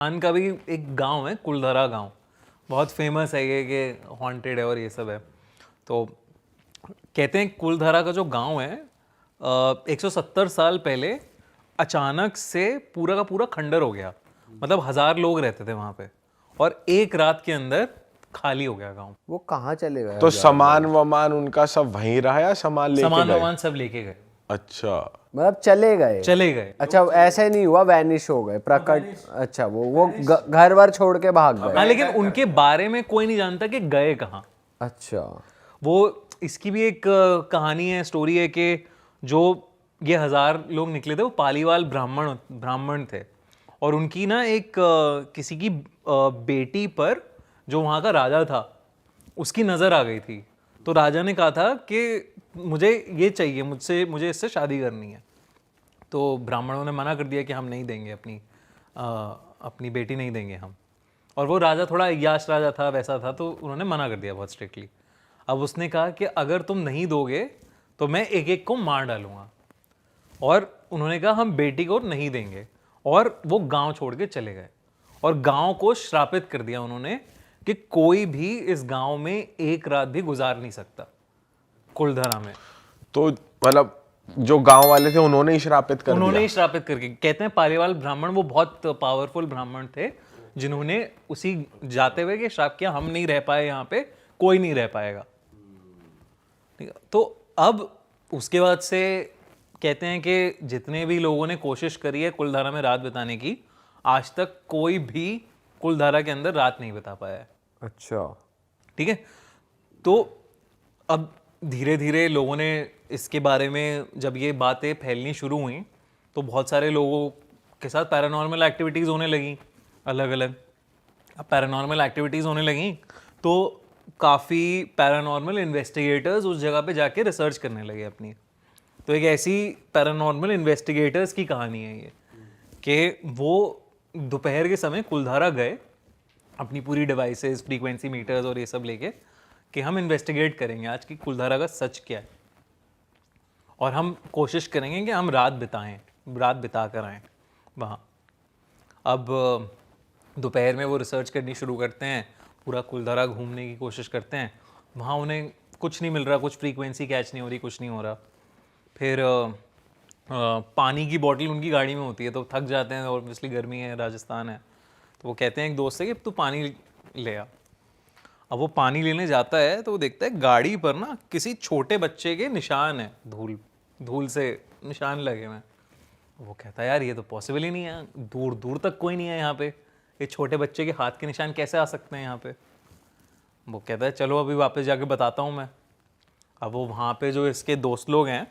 राजस्थान का भी एक गांव है कुलधरा गांव, बहुत फेमस है ये कि हॉन्टेड है और ये सब है। तो कहते हैं कुलधरा का जो गांव है 170 साल पहले अचानक से पूरा का पूरा खंडर हो गया। मतलब 1000 लोग रहते थे वहां पे और एक रात के अंदर खाली हो गया गांव। वो कहाँ चले गए? तो सामान वमान उनका सब वहीं रहा या सामान लेके सामान गए? वामान सब लेके गए। अच्छा, मतलब चले गए? चले गए। अच्छा, ऐसे नहीं हुआ वैनिश हो गए प्रकट? अच्छा, वो घर वर छोड़ के भाग गए? हाँ, लेकिन उनके बारे में कोई नहीं जानता कि गए कहाँ। अच्छा, वो इसकी भी एक कहानी है, स्टोरी है कि जो ये 1000 लोग निकले थे वो पालीवाल ब्राह्मण थे और उनकी ना एक किसी की बेटी पर जो वहाँ का राजा था उसकी नज़र आ गई थी। तो राजा ने कहा था कि मुझे ये चाहिए, मुझे इससे शादी करनी है। तो ब्राह्मणों ने मना कर दिया कि हम नहीं देंगे, अपनी बेटी नहीं देंगे हम। और वो राजा थोड़ा अय्याश राजा था, वैसा था, तो उन्होंने मना कर दिया बहुत स्ट्रिक्टली। अब उसने कहा कि अगर तुम नहीं दोगे तो मैं एक एक को मार डालूंगा। और उन्होंने कहा हम बेटी को नहीं देंगे और वो गांव छोड़ के चले गए और गांव को श्रापित कर दिया उन्होंने कि कोई भी इस गांव में एक रात भी गुजार नहीं सकता कुलधरा में। तो मतलब जो गांव वाले थे उन्होंने ही श्रापित कर उन्होंने दिया? ही श्रापित करके, कहते हैं पालीवाल ब्राह्मण वो बहुत पावरफुल ब्राह्मण थे जिन्होंने उसी जाते हुए कि श्राप किया हम नहीं रह पाए यहाँ पे, कोई नहीं रह पाएगा। ठीक है, तो अब उसके बाद से कहते हैं कि जितने भी लोगों ने कोशिश करी है कुलधारा में रात बिताने की, आज तक कोई भी कुलधारा के अंदर रात नहीं बिता पाया है। अच्छा, ठीक है, तो अब धीरे धीरे लोगों ने इसके बारे में जब ये बातें फैलनी शुरू हुई तो बहुत सारे लोगों के साथ पैरानॉर्मल एक्टिविटीज़ होने लगी अलग अलग। अब पैरानॉर्मल एक्टिविटीज़ होने लगी तो काफ़ी पैरानॉर्मल इन्वेस्टिगेटर्स उस जगह पे जाके रिसर्च करने लगे अपनी। तो एक ऐसी पैरानॉर्मल इन्वेस्टिगेटर्स की कहानी है ये कि वो दोपहर के समय कुलधारा गए अपनी पूरी डिवाइसेस, फ्रीक्वेंसी मीटर्स और ये सब लेके कि हम इन्वेस्टिगेट करेंगे आज की कुलधारा का सच क्या है और हम कोशिश करेंगे कि हम रात बिता कर आएँ वहाँ। अब दोपहर में वो रिसर्च करनी शुरू करते हैं, पूरा कुलधारा घूमने की कोशिश करते हैं। वहाँ उन्हें कुछ नहीं मिल रहा, कुछ फ्रीक्वेंसी कैच नहीं हो रही, कुछ नहीं हो रहा। फिर पानी की बोतल उनकी गाड़ी में होती है तो थक जाते हैं, और ऑब्वियसली गर्मी है, राजस्थान है, तो वो कहते हैं एक दोस्त से कि तू पानी ले आ। अब वो पानी लेने जाता है तो वो देखता है गाड़ी पर ना किसी छोटे बच्चे के निशान है, धूल से निशान लगे हुए हैं। वो कहता है यार ये तो पॉसिबल ही नहीं है, दूर दूर तक कोई नहीं है यहाँ पे, ये छोटे बच्चे के हाथ के निशान कैसे आ सकते हैं यहाँ पे। वो कहता है चलो अभी वापस जाके बताता हूँ मैं। अब वो वहाँ पे जो इसके दोस्त लोग हैं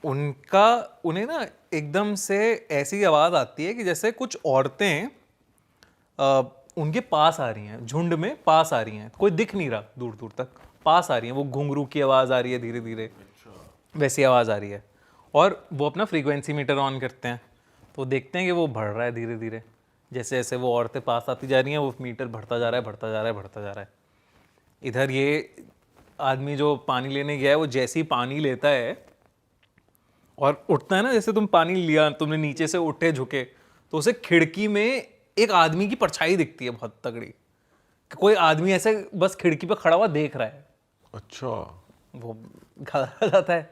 उन्हें ना एकदम से ऐसी आवाज़ आती है कि जैसे कुछ औरतें उनके पास आ रही हैं, झुंड में पास आ रही हैं, कोई दिख नहीं रहा, दूर दूर तक पास आ रही हैं। वो घुंघरू की आवाज़ आ रही है, धीरे धीरे वैसी आवाज़ आ रही है। और वो अपना फ्रीक्वेंसी मीटर ऑन करते हैं तो देखते हैं कि वो बढ़ रहा है धीरे धीरे, जैसे जैसे वो औरतें पास आती जा रही हैं वो मीटर बढ़ता जा रहा है, बढ़ता जा रहा है, बढ़ता जा रहा है। इधर ये आदमी जो पानी लेने गया है वो जैसे ही पानी लेता है और उठता है ना, जैसे तुम पानी लिया, तुमने नीचे से उठे झुके तो उसे खिड़की में एक आदमी की परछाई दिखती है बहुत तगड़ी, कि कोई आदमी ऐसे बस खिड़की पे खड़ा हुआ देख रहा है। अच्छा, वो घबरा जाता है,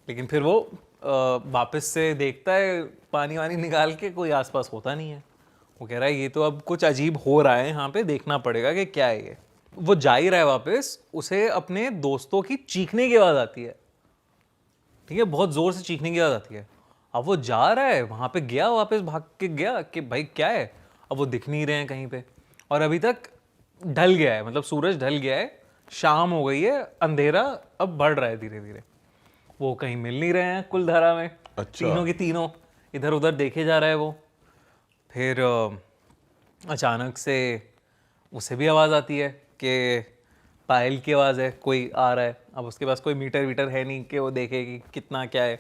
लेकिन फिर वो वापस से देखता है पानी वानी निकाल के, कोई आसपास होता नहीं है। वो कह रहा है ये तो अब कुछ अजीब हो रहा है यहाँ पे, देखना पड़ेगा कि क्या है ये। वो जा ही रहा है वापस, उसे अपने दोस्तों की चीखने की आवाज़ आती है। ठीक है, बहुत ज़ोर से चीखने की आवाज़ आती है। अब वो जा रहा है वहाँ पे, गया वापस भाग के गया कि भाई क्या है। अब वो दिख नहीं रहे हैं कहीं पे और अभी तक ढल गया है, मतलब सूरज ढल गया है, शाम हो गई है, अंधेरा अब बढ़ रहा है धीरे धीरे। वो कहीं मिल नहीं रहे हैं कुलधारा में। अच्छा। तीनों के तीनों इधर उधर देखे जा रहा है वो। फिर अचानक से उसे भी आवाज़ आती है कि पायल की आवाज़ है, कोई आ रहा है। अब उसके पास कोई मीटर वीटर है नहीं कि वो देखे कि कितना क्या है।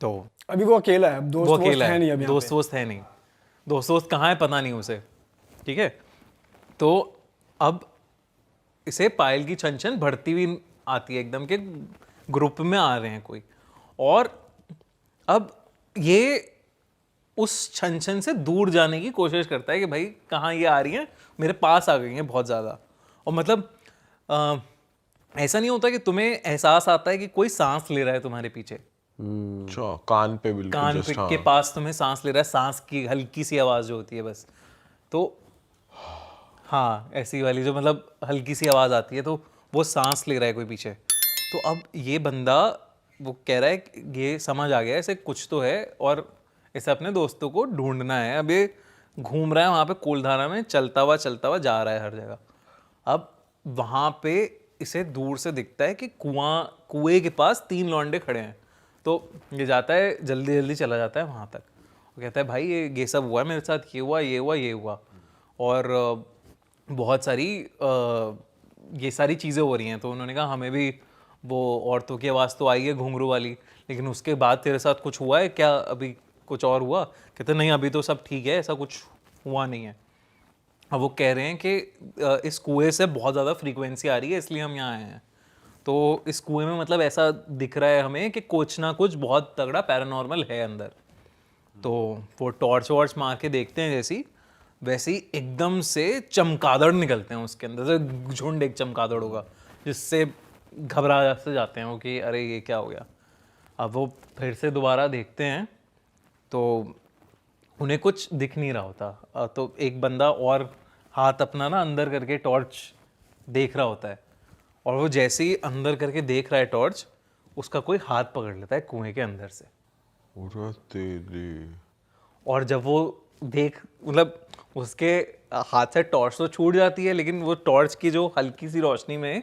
तो अभी वो अकेला है, वो दोस्त अकेला है नहीं है, अभी दोस्त वोस्त है नहीं, दोस्त वोस्त कहाँ है पता नहीं उसे। ठीक है, तो अब इसे पायल की छन छन बढ़ती हुई आती है एकदम, के ग्रुप में आ रहे हैं कोई। और अब ये उस छन से दूर जाने की कोशिश करता है कि भाई कहाँ ये आ रही हैं, मेरे पास आ गई हैं बहुत ज़्यादा। और मतलब ऐसा नहीं होता कि तुम्हें एहसास आता है कि कोई सांस ले रहा है तुम्हारे पीछे, अच्छा, कान पे बिल्कुल कान just, के पास तुम्हें सांस ले रहा है, सांस की हल्की सी आवाज़ जो होती है बस, तो हाँ ऐसी वाली जो मतलब हल्की सी आवाज़ आती है, तो वो सांस ले रहा है कोई पीछे। तो अब ये बंदा वो कह रहा है कि ये समझ आ गया है इसे कुछ तो है और इसे अपने दोस्तों को ढूंढना है। अब ये घूम रहा है वहाँ पे कोलधारा में, चलता हुआ जा रहा है हर जगह। अब वहाँ पे इसे दूर से दिखता है कि कुएं के पास 3 लौंडे खड़े हैं। तो ये जाता है, जल्दी जल्दी चला जाता है वहाँ तक। वो कहता है भाई ये सब हुआ है मेरे साथ, ये हुआ ये हुआ ये हुआ, और बहुत सारी ये सारी चीज़ें हो रही हैं। तो उन्होंने कहा हमें भी वो औरतों की आवाज़ तो आई है घुंघरू वाली, लेकिन उसके बाद तेरे साथ कुछ हुआ है क्या, अभी कुछ और हुआ? कहते नहीं अभी तो सब ठीक है, ऐसा कुछ हुआ नहीं है। अब वो कह रहे हैं कि इस कुएं से बहुत ज़्यादा फ्रीक्वेंसी आ रही है इसलिए हम यहाँ आए हैं। तो इस कुएं में मतलब ऐसा दिख रहा है हमें कि कुछ ना कुछ बहुत तगड़ा पैरानॉर्मल है अंदर। तो वो टॉर्च वॉर्च मार के देखते हैं जैसी, वैसे ही एकदम से चमगादड़ निकलते हैं उसके अंदर से, झुंड एक चमगादड़ होगा जिससे घबरा से जाते हैं वो कि अरे ये क्या हो गया। अब वो फिर से दोबारा देखते हैं तो उन्हें कुछ दिख नहीं रहा होता। तो एक बंदा और हाथ अपना ना अंदर करके टॉर्च देख रहा होता है, और वो जैसे ही अंदर करके देख रहा है टॉर्च, उसका कोई हाथ पकड़ लेता है कुएं के अंदर से। अरे तेरी। और जब वो देख मतलब उसके हाथ से टॉर्च तो छूट जाती है, लेकिन वो टॉर्च की जो हल्की सी रोशनी में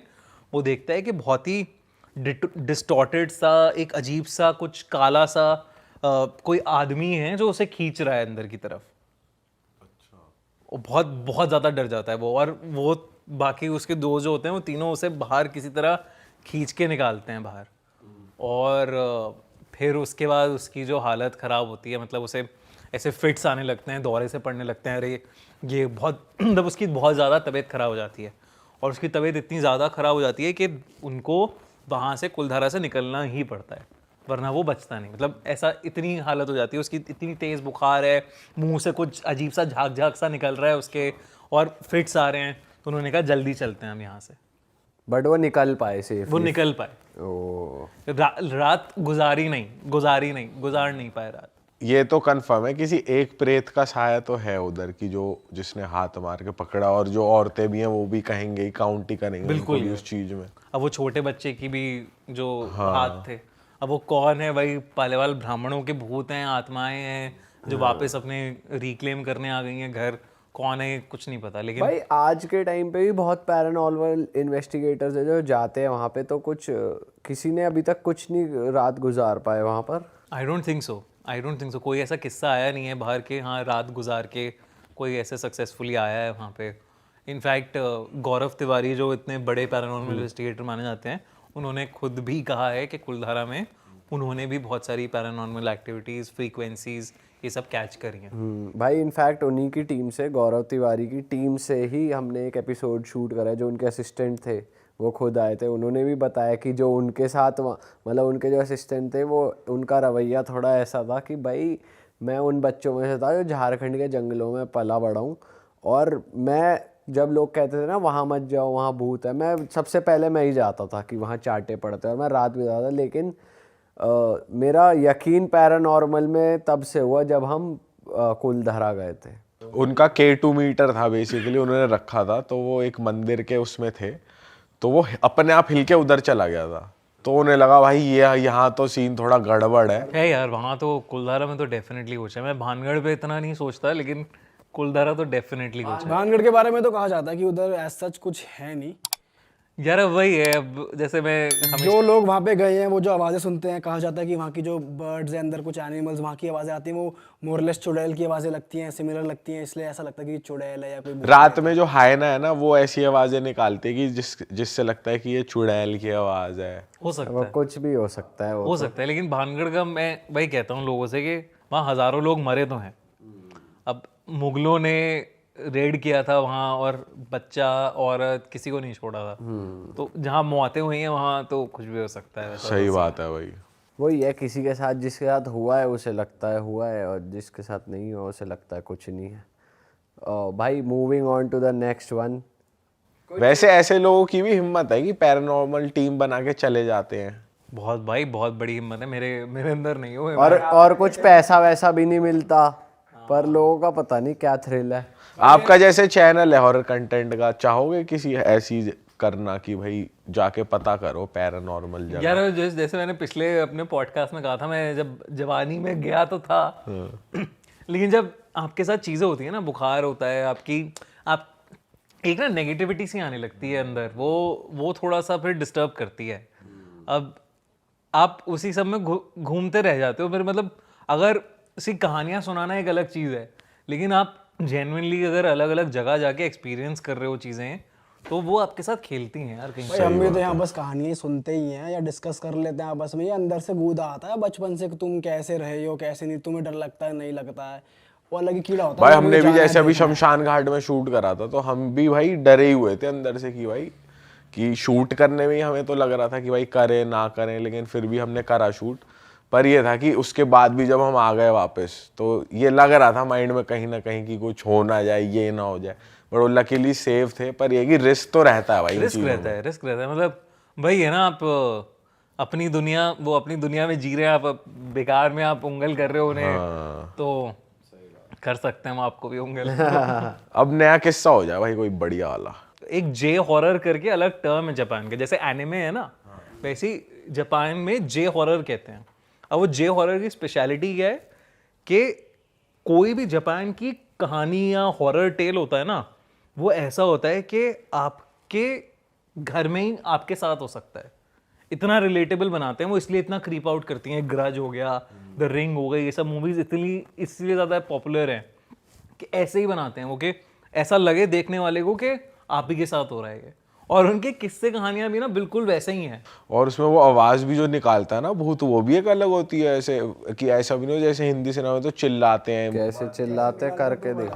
वो देखता है कि बहुत ही डिस्टॉर्टेड सा, एक अजीब सा, कुछ काला सा कोई आदमी है जो उसे खींच रहा है अंदर की तरफ। वो बहुत बहुत ज़्यादा डर जाता है वो, और वो बाकी उसके दो जो होते हैं वो तीनों उसे बाहर किसी तरह खींच के निकालते हैं बाहर। और फिर उसके बाद उसकी जो हालत ख़राब होती है, मतलब उसे ऐसे फिट्स आने लगते हैं, दौरे से पड़ने लगते हैं, अरे ये बहुत मतलब उसकी बहुत ज़्यादा तबीयत ख़राब हो जाती है। और उसकी तबीयत इतनी ज़्यादा ख़राब हो जाती है कि उनको वहाँ से कुलधारा से निकलना ही पड़ता है, वरना वो बचता नहीं। मतलब ऐसा इतनी हालत हो जाती है उसकी, इतनी तेज़ बुखार है, मुंह से कुछ अजीब सा झाग झाग सा निकल रहा है उसके, और फिट्स आ रहे हैं। तो उन्होंने कहा जल्दी चलते हैं हम यहाँ से। बट वो निकल पाए सेफ? वो निकल पाए। रात गुजार नहीं पाए रात। ये तो कंफर्म है किसी एक प्रेत का साया तो है उधर की, जो जिसने हाथ मार के पकड़ा, और जो औरतें भी हैं वो भी कहेंगे ही, काउंट ही करेंगे बिल्कुल उनको भी उस चीज में। अब वो छोटे बच्चे की भी जो हाथ थे, अब वो कौन है भाई? पालेवाल ब्राह्मणों के भूत हैं, आत्माएं हैं जो वापस अपने रिक्लेम करने आ गई हैं घर। कौन है कुछ नहीं पता। लेकिन भाई आज के टाइम पे भी बहुत पैरानॉर्मल इन्वेस्टिगेटर्स है जो जाते हैं वहाँ पे, तो कुछ किसी ने अभी तक कुछ नहीं रात गुजार पाए वहाँ पर। आई डोंट थिंक सो कोई ऐसा किस्सा आया नहीं है बाहर के, हाँ रात गुजार के कोई ऐसे सक्सेसफुली आया है वहाँ पे। इनफैक्ट गौरव तिवारी जो इतने बड़े पैरानॉर्मल इन्वेस्टिगेटर माने जाते हैं, उन्होंने खुद भी कहा है कि कुलधारा में उन्होंने भी बहुत सारी पैरानॉर्मल एक्टिविटीज़, फ्रीक्वेंसीज ये सब कैच करी हैं। भाई इनफैक्ट उन्हीं की टीम से, गौरव तिवारी की टीम से ही हमने एक एपिसोड शूट करा है। जो उनके असिस्टेंट थे वो खुद आए थे, उन्होंने भी बताया कि जो उनके साथ मतलब उनके जो असिस्टेंट थे वो, उनका रवैया थोड़ा ऐसा था कि भाई मैं उन बच्चों में से था जो झारखंड के जंगलों में पला बड़ा हूँ, और मैं जब लोग कहते थे ना वहाँ मत जाओ वहाँ भूत है, मैं सबसे पहले मैं ही जाता था कि वहाँ चाटे पड़ते हैं, और मैं रात भी जाता था। लेकिन मेरा यकीन पैरानॉर्मल में तब से हुआ जब हम कुलधारा गए थे। उनका K2 मीटर था बेसिकली, उन्होंने रखा था, तो वो एक मंदिर के उसमें थे, तो वो अपने आप हिल के उधर चला गया था। तो उन्हें लगा भाई ये यहाँ तो सीन थोड़ा गड़बड़ है यार वहाँ तो कुलधारा में तो डेफिनेटली कुछ है। मैं भानगढ़ पे इतना नहीं सोचता, लेकिन कुलधारा तो डेफिनेटली कुछ है। भानगढ़ के बारे में तो कहा जाता है कि उधर ऐसा सच कुछ है नहीं यार वही है, अब जैसे मैं जो लोग वहाँ पे गए हैं वो जो आवाज़ें सुनते हैं, कहा जाता है कि वहाँ की जो बर्ड्स हैं, अंदर कुछ एनिमल्स, वहाँ की आवाज़ें आती हैं वो मोरलेस चुड़ैल की आवाज़ें लगती हैं, सिमिलर लगती हैं, इसलिए ऐसा लगता है कि चुड़ैल है या कोई रात में जो हायना है ना वो ऐसी आवाजें निकालती है कि जिससे लगता है कि ये चुड़ैल की आवाज है। हो सकता वो है, कुछ भी हो सकता है, हो सकता है। लेकिन भानगढ़ का मैं वही कहता हूँ लोगों से कि वहाँ हज़ारों लोग मरे तो हैं। अब मुगलों ने रेड किया था वहाँ, और बच्चा औरत किसी को नहीं छोड़ा था। तो जहाँ मौतें हुई हैं वहाँ तो कुछ भी हो सकता है। सही बात है भाई। वही है, किसी के साथ जिसके साथ हुआ है उसे लगता है हुआ है, और जिसके साथ नहीं हुआ उसे लगता है कुछ नहीं है। भाई moving on to the next one. वैसे ऐसे लोगों की भी हिम्मत है कि पैरानॉर्मल टीम बना के चले जाते हैं। बहुत भाई, बहुत बड़ी हिम्मत है। मेरे मेरे अंदर नहीं हुए। और कुछ पैसा वैसा भी नहीं मिलता, पर लोगों का पता नहीं क्या थ्रिल है। आपका जैसे चैनल है हॉरर कंटेंट का, चाहोगे किसी ऐसी करना कि भाई जाके पता करो पैरानॉर्मल जगह? यार जैसे मैंने पिछले अपने पॉडकास्ट में कहा था, मैं जब जवानी में गया तो था लेकिन जब आपके साथ चीज़ें होती है ना, बुखार होता है आपकी, आप एक ना नेगेटिविटी सी आने लगती है अंदर, वो थोड़ा सा फिर डिस्टर्ब करती है। अब आप उसी सब में घूमते रह जाते हो फिर। मतलब अगर उसी कहानियाँ सुनाना एक अलग चीज़ है, लेकिन आप जेन्युइनली अगर अलग अलग जगह जाके एक्सपीरियंस कर रहे हो चीज़ें, तो वो आपके साथ खेलती हैं यार कहीं। भाई हम भी तो यहाँ बस कहानियाँ सुनते ही हैं या डिस्कस कर लेते हैं आपस में, ये अंदर से गूदा आता है बचपन से कि तुम कैसे रहे हो कैसे नहीं, तुम्हें डर लगता है नहीं लगता है, वो अलग ही कीड़ा होता है। भाई हमने भी जैसे अभी शमशान घाट में शूट करा था, तो हम भी भाई डरे ही हुए थे अंदर से कि भाई कि शूट करने में ही हमें तो लग रहा था कि भाई करें ना करें, लेकिन फिर भी हमने करा शूट। पर ये था कि उसके बाद भी जब हम आ गए वापस, तो ये लग रहा था माइंड में कहीं ना कहीं कि कुछ हो ना जाए, ये ना हो जाए, बट वो लकीली सेफ थे। पर ये कि रिस्क तो रहता है भाई, रिस्क रहता है, रिस्क रहता है। मतलब वही है ना, आप अपनी दुनिया में जी रहे हैं, आप बेकार में आप उंगल कर रहे हो उन्हें, तो कर सकते हैं हम आपको भी उंगल अब नया किस्सा हो जाए भाई कोई बढ़िया वाला। एक जे हॉरर करके अलग टर्म है जापान का, जैसे एनिमे है ना, वैसे ही जापान में जे हॉरर कहते हैं। अब वो जे हॉरर की स्पेशलिटी क्या है कि कोई भी जापान की कहानी या हॉरर टेल होता है ना, वो ऐसा होता है कि आपके घर में ही आपके साथ हो सकता है। इतना रिलेटेबल बनाते हैं वो, इसलिए इतना क्रीप आउट करती हैं। ग्रज हो गया, द रिंग हो गई, ये सब मूवीज इसलिए ज़्यादा पॉपुलर हैं कि ऐसे ही बनाते हैं वो, कि ऐसा लगे देखने वाले को कि आप ही के साथ हो रहा है। और उनके किस्से कहानियां भी ना बिल्कुल वैसे ही हैं। और उसमें वो आवाज भी जो निकालता है ना भूत, वो भी एक अलग होती है। ऐसे कि ऐसा भी नहीं हो जैसे हिंदी सिनेमा में तो चिल्लाते हैं। कैसे चिल्लाते करके देख।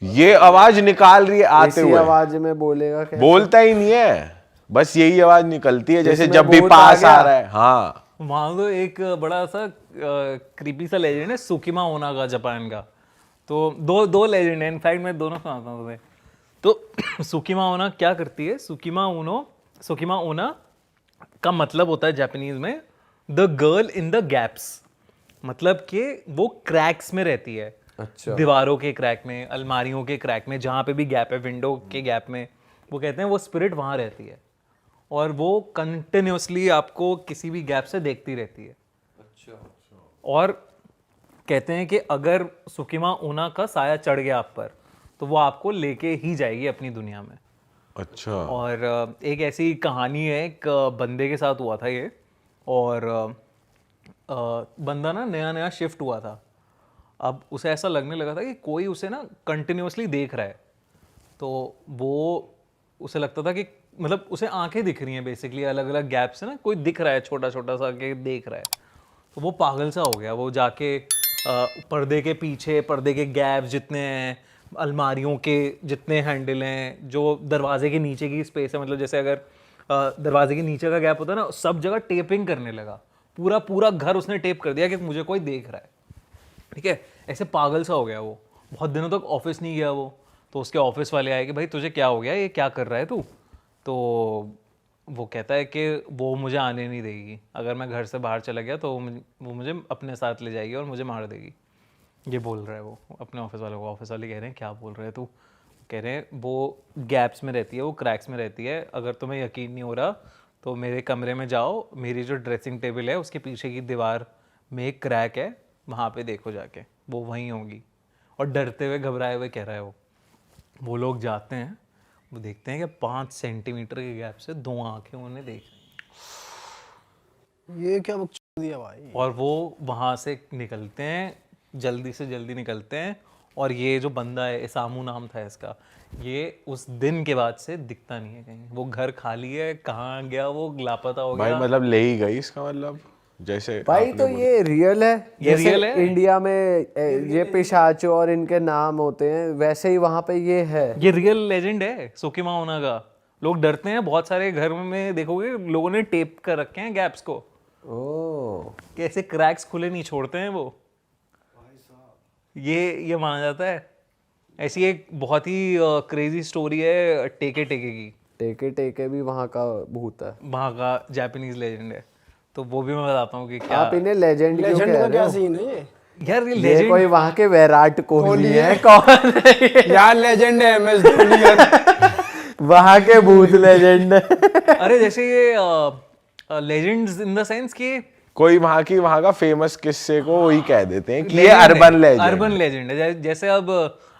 ये आवाज निकाल रही है आते इसी हुए, आवाज में बोलेगा कैसे? बोलता ही नहीं है, बस यही आवाज निकलती है जैसे इसमें जब भी भूत पास आ आ गया। रहा है। हाँ, वहाँ तो एक बड़ा सा क्रीपी सा लेजेंड है सुकिमा ओना का, जापान का। तो दो लेजेंड है, इनफैक्ट मैं दोनों सुनाता हूँ तुम्हें। तो सुकिमा ओना क्या करती है, सुकिमा ओना का मतलब होता है जापानीज में the girl in the gaps. मतलब कि वो क्रैक्स में रहती है। अच्छा। दीवारों के क्रैक में, अलमारियों के क्रैक में, जहाँ पे भी गैप है, विंडो के गैप में, वो कहते हैं वो स्पिरिट वहाँ रहती है और वो कंटिन्यूसली आपको किसी भी गैप से देखती रहती है। अच्छा। और कहते हैं कि अगर सुकिमा ओना का साया चढ़ गया आप पर, तो वो आपको लेके ही जाएगी अपनी दुनिया में। अच्छा। और एक ऐसी कहानी है, एक बंदे के साथ हुआ था ये। और बंदा ना नया नया शिफ्ट हुआ था। अब उसे ऐसा लगने लगा था कि कोई उसे ना कंटिन्यूसली देख रहा है। तो वो उसे लगता था कि मतलब उसे आंखें दिख रही हैं बेसिकली अलग अलग गैप से ना, कोई दिख रहा है छोटा छोटा सा के देख रहा है। तो वो पागल सा हो गया। वो जाके पर्दे के पीछे, पर्दे के गैप जितने हैं, अलमारियों के जितने हैंडल हैं, जो दरवाजे के नीचे की स्पेस है, मतलब जैसे अगर दरवाजे के नीचे का गैप होता है ना, सब जगह टेपिंग करने लगा। पूरा पूरा घर उसने टेप कर दिया कि मुझे कोई देख रहा है। ठीक है, ऐसे पागल सा हो गया वो। बहुत दिनों तक ऑफिस नहीं गया वो। तो उसके ऑफिस वाले आए कि भाई तुझे क्या हो गया, ये क्या कर रहा है तू? तो वो कहता है कि वो मुझे आने नहीं देगी, अगर मैं घर से बाहर चला गया तो वो मुझे अपने साथ ले जाएगी और मुझे मार देगी। ये बोल रहा है वो अपने ऑफिस वालों को। ऑफिस वाले कह रहे हैं क्या बोल रहे हैं तू? कह रहे हैं वो गैप्स में रहती है, वो क्रैक्स में रहती है। अगर तुम्हें यकीन नहीं हो रहा तो मेरे कमरे में जाओ, मेरी जो ड्रेसिंग टेबल है उसके पीछे की दीवार में एक क्रैक है, वहाँ पे देखो जाके, वो वहीं होगी। और डरते हुए घबराए हुए कह रहा है वो लोग जाते हैं, वो देखते हैं कि 5 सेंटीमीटर के गैप से 2 आंखें उन्हें देख रही। ये क्या बकचोदी दिया भाई। और वो वहाँ से निकलते हैं, जल्दी से जल्दी निकलते हैं। और ये जो बंदा है, इसामू नाम था इसका, ये उस दिन के बाद से दिखता नहीं है कहीं। वो घर खाली है, कहाँ गया वो, लापता हो भाई गया। मतलब ले ही गई इसका मतलब, जैसे भाई तो ये रियल है, ये जैसे रियल है। इंडिया में ये पिशाचो और इनके नाम होते हैं, वैसे ही वहां पे ये है। ये रियल लेजेंड है सुकिमा ओना का। लोग डरते हैं, बहुत सारे घर में देखोगे लोगों ने टेप कर रखे हैं गैप्स को, ओह कैसे क्रैक्स खुले नहीं छोड़ते हैं वो, ये माना जाता है। ऐसी एक बहुत ही क्रेजी स्टोरी है टेके टेके की, टेके टेके भी वहाँ का भूत है। वहाँ का जापानीज लेजेंड है, तो वो भी मैं बताता हूँ कि क्या। आप इन्हें लेजेंड क्यों लेजेंड कह का रहे क्या हो? सीन है ये? यार ये ये लेजेंड कोई वहाँ के विराट कोहली है कौन है? यार लेजेंड है MS धोनी यार। वहाँ के भूत लेजेंड है। अरे जैसे ये लेजेंड्स इन द सेंस कि कोई वहाँ का फेमस किस्से को वही कह देते हैं कि ये अर्बन लेजेंड। अर्बन लेजेंड है। जैसे अब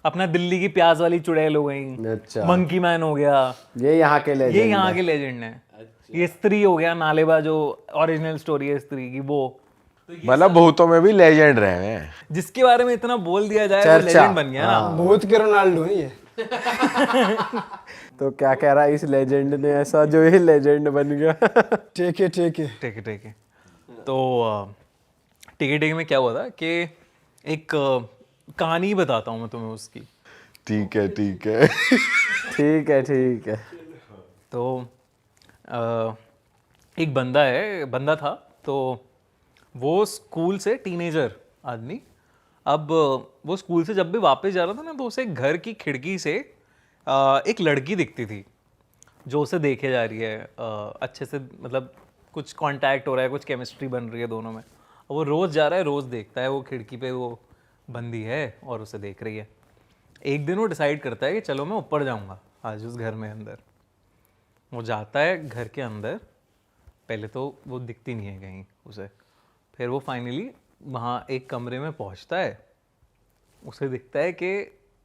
अपना दिल्ली की प्याज वाली चुड़ैल हो गई, अच्छा मंकी मैन हो गया, ये यहाँ के ये लेजेंड यहाँ के लेजेंड है। ये स्त्री हो गया, नालेबा जो ओरिजिनल स्टोरी है स्त्री की, वो मतलब भूतों में भी लेजेंड रहे हैं। जिसके बारे में इतना बोल दिया जाए वो चर्चा। लेजेंड बन गया ना। भूत के रोनाल्डो है ये। तो क्या कह रहा है इस लेजेंड ने ऐसा जो ये लेजेंड बन गया? ठीक है ठीक है। ठीक है ठीक है। तो टिके टिके में क्या हुआ था कि एक कहानी बताता हूँ मैं तुम्हें उसकी। ठीक है ठीक है। ठीक है ठीक है। तो एक बंदा था, तो वो स्कूल से टीनेजर आदमी, अब वो स्कूल से जब भी वापस जा रहा था ना, तो उसे घर की खिड़की से एक लड़की दिखती थी जो उसे देखे जा रही है अच्छे से, मतलब कुछ कांटेक्ट हो रहा है, कुछ केमिस्ट्री बन रही है दोनों में। और वो रोज़ जा रहा है, रोज़ देखता है, वो खिड़की पे वो बंदी है और उसे देख रही है। एक दिन वो डिसाइड करता है कि चलो मैं ऊपर जाऊंगा आज उस घर में अंदर। वो जाता है घर के अंदर, पहले तो वो दिखती नहीं है कहीं उसे, फिर वो फाइनली वहाँ एक कमरे में पहुँचता है, उसे दिखता है कि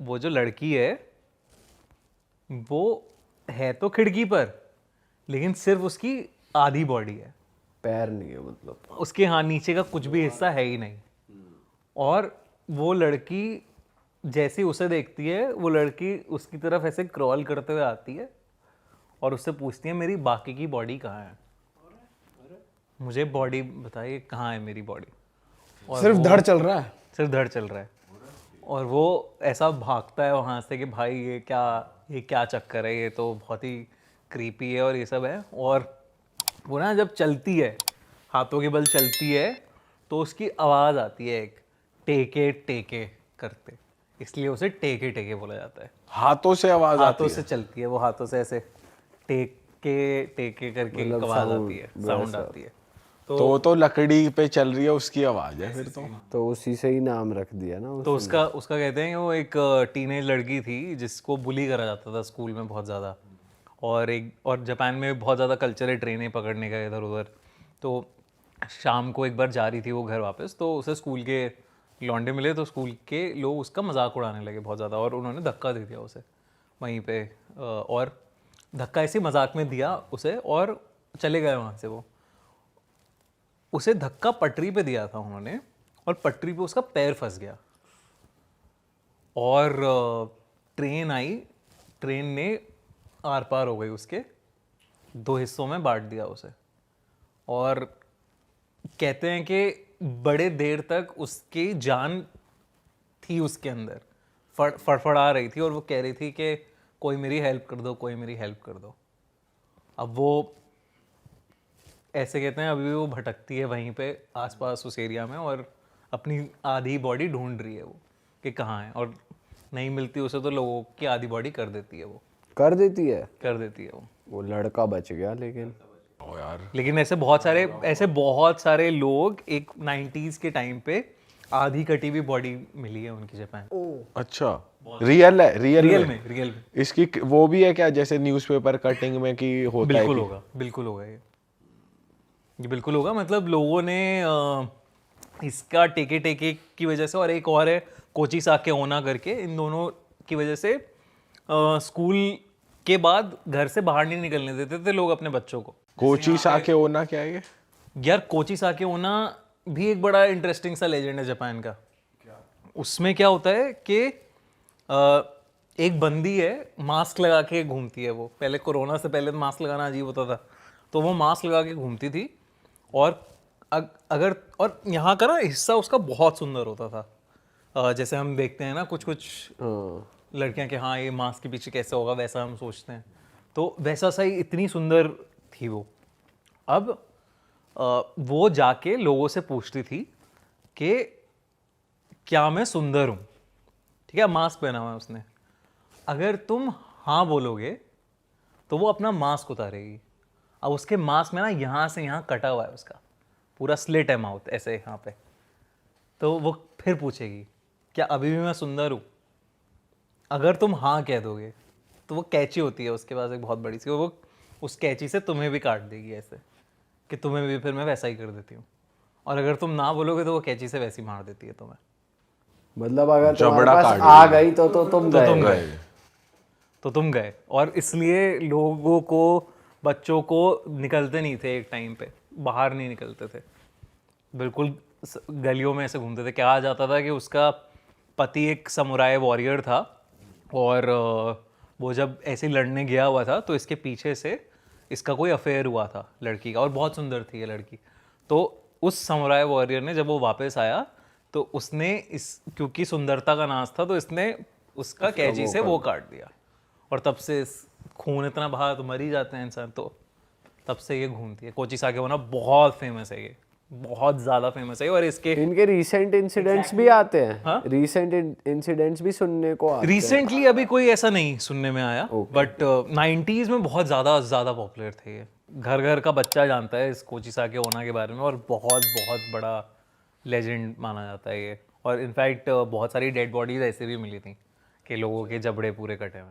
वो जो लड़की है वो है तो खिड़की पर, लेकिन सिर्फ उसकी आधी बॉडी है, पैर नहीं है मतलब। उसके हाँ नीचे का कुछ भी हिस्सा है ही नहीं। और वो लड़की जैसी उसे देखती है, वो लड़की उसकी तरफ ऐसे क्रॉल करते हुए आती है और उससे पूछती है मेरी बाकी की बॉडी कहाँ है, मुझे बॉडी बताइए कहाँ है मेरी बॉडी। और सिर्फ धड़ चल रहा है। सिर्फ धड़ चल रहा है। और वो ऐसा भागता है वहाँ से कि भाई ये क्या चक्कर है, ये तो बहुत ही क्रीपी है और ये सब है। और वो ना जब चलती है, हाथों के बल चलती है, तो उसकी आवाज़ आती है एक टेके टेके करते, इसलिए उसे टेके टेके बोला जाता है। हाथों से आवाज आती हाथों है। से चलती है वो, हाथों से ऐसे टेके टेके करके एक आवाज़ आती है, साउंड आती है। तो वो तो लकड़ी पे चल रही है उसकी आवाज है फिर तो उसी से ही नाम रख दिया ना तो उसका कहते हैं कि वो एक टीनेज लड़की थी जिसको बुली करा जाता था स्कूल में बहुत ज़्यादा। और जापान में बहुत ज़्यादा कल्चर है ट्रेनें पकड़ने का इधर उधर। तो शाम को एक बार जा रही थी वो घर वापस, तो उसे स्कूल के लौंडे मिले, तो स्कूल के लोग उसका मजाक उड़ाने लगे बहुत ज़्यादा, और उन्होंने धक्का दे दिया उसे वहीं पे। और धक्का ऐसे मजाक में दिया उसे और चले गए वहाँ से। वो उसे धक्का पटरी पे दिया था उन्होंने, और पटरी पे उसका पैर फंस गया और ट्रेन आई, ट्रेन ने आर पार हो गई उसके, 2 हिस्सों में बांट दिया उसे। और कहते हैं कि बड़े देर तक उसकी जान थी उसके अंदर, फड़फड़ा रही थी, और वो कह रही थी कि कोई मेरी हेल्प कर दो, कोई मेरी हेल्प कर दो। अब वो ऐसे कहते हैं अभी भी वो भटकती है वहीं पे आसपास उस एरिया में, और अपनी आधी बॉडी ढूंढ रही है वो कि कहाँ है, और नहीं मिलती उसे तो लोगों की आधी बॉडी कर देती है वो, कर देती है। कर देती है वो लड़का बच गया लेकिन। ओ यार लेकिन ऐसे बहुत सारे लोग एक 90s के टाइम पे आधी कटी हुई बॉडी मिली है उनकी जापान। अच्छा रियल है रियल में इसकी वो भी है क्या जैसे न्यूज़पेपर कटिंग में कि होता है बिल्कुल कि होगा, बिल्कुल होगा ये बिल्कुल होगा। मतलब लोगों ने इसका टेके टेके की वजह से, और एक और है कोची साके ओना करके, इन दोनों की वजह से स्कूल के बाद घर से बाहर नहीं निकलने देते थे लोग अपने बच्चों को। कोची साके ओना क्या है ये? यार कोची साके ओना भी एक बड़ा इंटरेस्टिंग सा लेजेंड है जापान का। उसमें क्या होता है कि एक बंदी है, मास्क लगा के घूमती है। वो पहले कोरोना से पहले मास्क लगाना अजीब होता था, तो वो मास्क लगा के घूमती थी। और और यहाँ का ना हिस्सा उसका बहुत सुंदर होता था। जैसे हम देखते हैं ना कुछ लड़कियां कि हाँ ये मास्क के पीछे कैसे होगा, वैसा हम सोचते हैं। तो वैसा सा ही इतनी सुंदर थी वो। अब वो जाके लोगों से पूछती थी कि क्या मैं सुंदर हूँ, ठीक है, मास्क पहना हुआ है उसने। अगर तुम हाँ बोलोगे तो वो अपना मास्क उतारेगी। अब उसके मास्क में ना यहाँ से यहाँ कटा हुआ है, उसका पूरा स्लिट है माउथ ऐसे यहाँ पे। तो वो फिर पूछेगी क्या अभी भी मैं सुंदर हूँ। अगर तुम हाँ कह दोगे तो वो कैंची होती है उसके पास एक बहुत बड़ी सी, वो उस कैंची से तुम्हें भी काट देगी ऐसे कि तुम्हें भी फिर मैं वैसा ही कर देती हूँ। और अगर तुम ना बोलोगे तो वो कैंची से वैसी मार देती है तुम्हें। मतलब अगर तुम्हारे जबड़ा पास काट आ गई तो तुम गए। तो तुम गए। और इसलिए लोगों को, बच्चों को निकलते नहीं थे एक टाइम पे, बाहर नहीं निकलते थे, बिल्कुल गलियों में ऐसे घूमते थे। कहा जाता था कि उसका पति एक समुराई वॉरियर था और वो जब ऐसे लड़ने गया हुआ था तो इसके पीछे से इसका कोई अफेयर हुआ था लड़की का, और बहुत सुंदर थी ये लड़की। तो उस समुराई वॉरियर ने जब वो वापस आया तो उसने क्योंकि सुंदरता का नाज था तो इसने उसका कैंची से वो काट दिया। और तब से खून इतना बहा तो मर ही जाते हैं इंसान। तो तब से ये घूमती है। कोची साके होना बहुत फेमस है, ये बहुत ज़्यादा फेमस है। और इसके इनके रीसेंट इंसिडेंट्स भी आते हैं। रीसेंट इंसिडेंट्स भी सुनने को आते हैं। रिसेंटली अभी कोई ऐसा नहीं सुनने में आया, बट 90s में बहुत ज़्यादा पॉपुलर थे ये। घर घर का बच्चा जानता है इस कोची साके होना के बारे में, और बहुत बहुत बड़ा लेजेंड माना जाता है ये। और इनफैक्ट बहुत सारी डेड बॉडीज ऐसे भी मिली थी कि लोगों के जबड़े पूरे कटे हुए।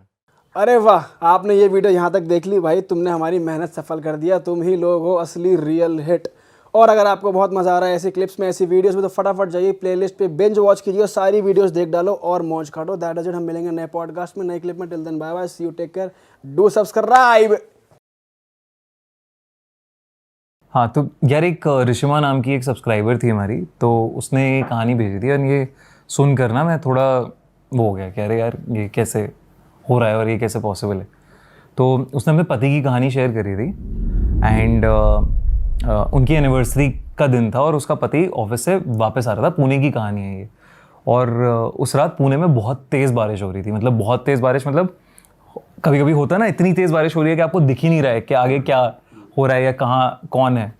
अरे वाह, आपने ये वीडियो यहाँ तक देख ली भाई, तुमने हमारी मेहनत सफल कर दिया। तुम ही लोग हो असली रियल हिट। और अगर आपको बहुत मजा आ रहा है ऐसी क्लिप्स में, ऐसी वीडियोस में, तो फटाफट जाइए प्लेलिस्ट पे बिंज वॉच कीजिए, सारी वीडियोस देख डालो और मौज काटो। That is it. हम मिलेंगे नए पॉडकास्ट में, नई क्लिप में। Till then bye bye, see you, take care, do subscribe. हाँ, तो यार एक ऋषिमा नाम की एक सब्सक्राइबर थी हमारी, तो उसने ये कहानी भेजी थी और ये सुनकर ना मैं थोड़ा वो हो गया कि अरे यार ये कैसे हो रहा है और ये कैसे पॉसिबल है। तो उसने अपने पति की कहानी शेयर करी थी एंड उनकी एनिवर्सरी का दिन था और उसका पति ऑफिस से वापस आ रहा था। पुणे की कहानी है ये। और उस रात पुणे में बहुत तेज़ बारिश हो रही थी, मतलब बहुत तेज़ बारिश, मतलब कभी कभी होता है ना इतनी तेज़ बारिश हो रही है कि आपको दिख ही नहीं रहा है कि आगे क्या हो रहा है या कहाँ कौन है।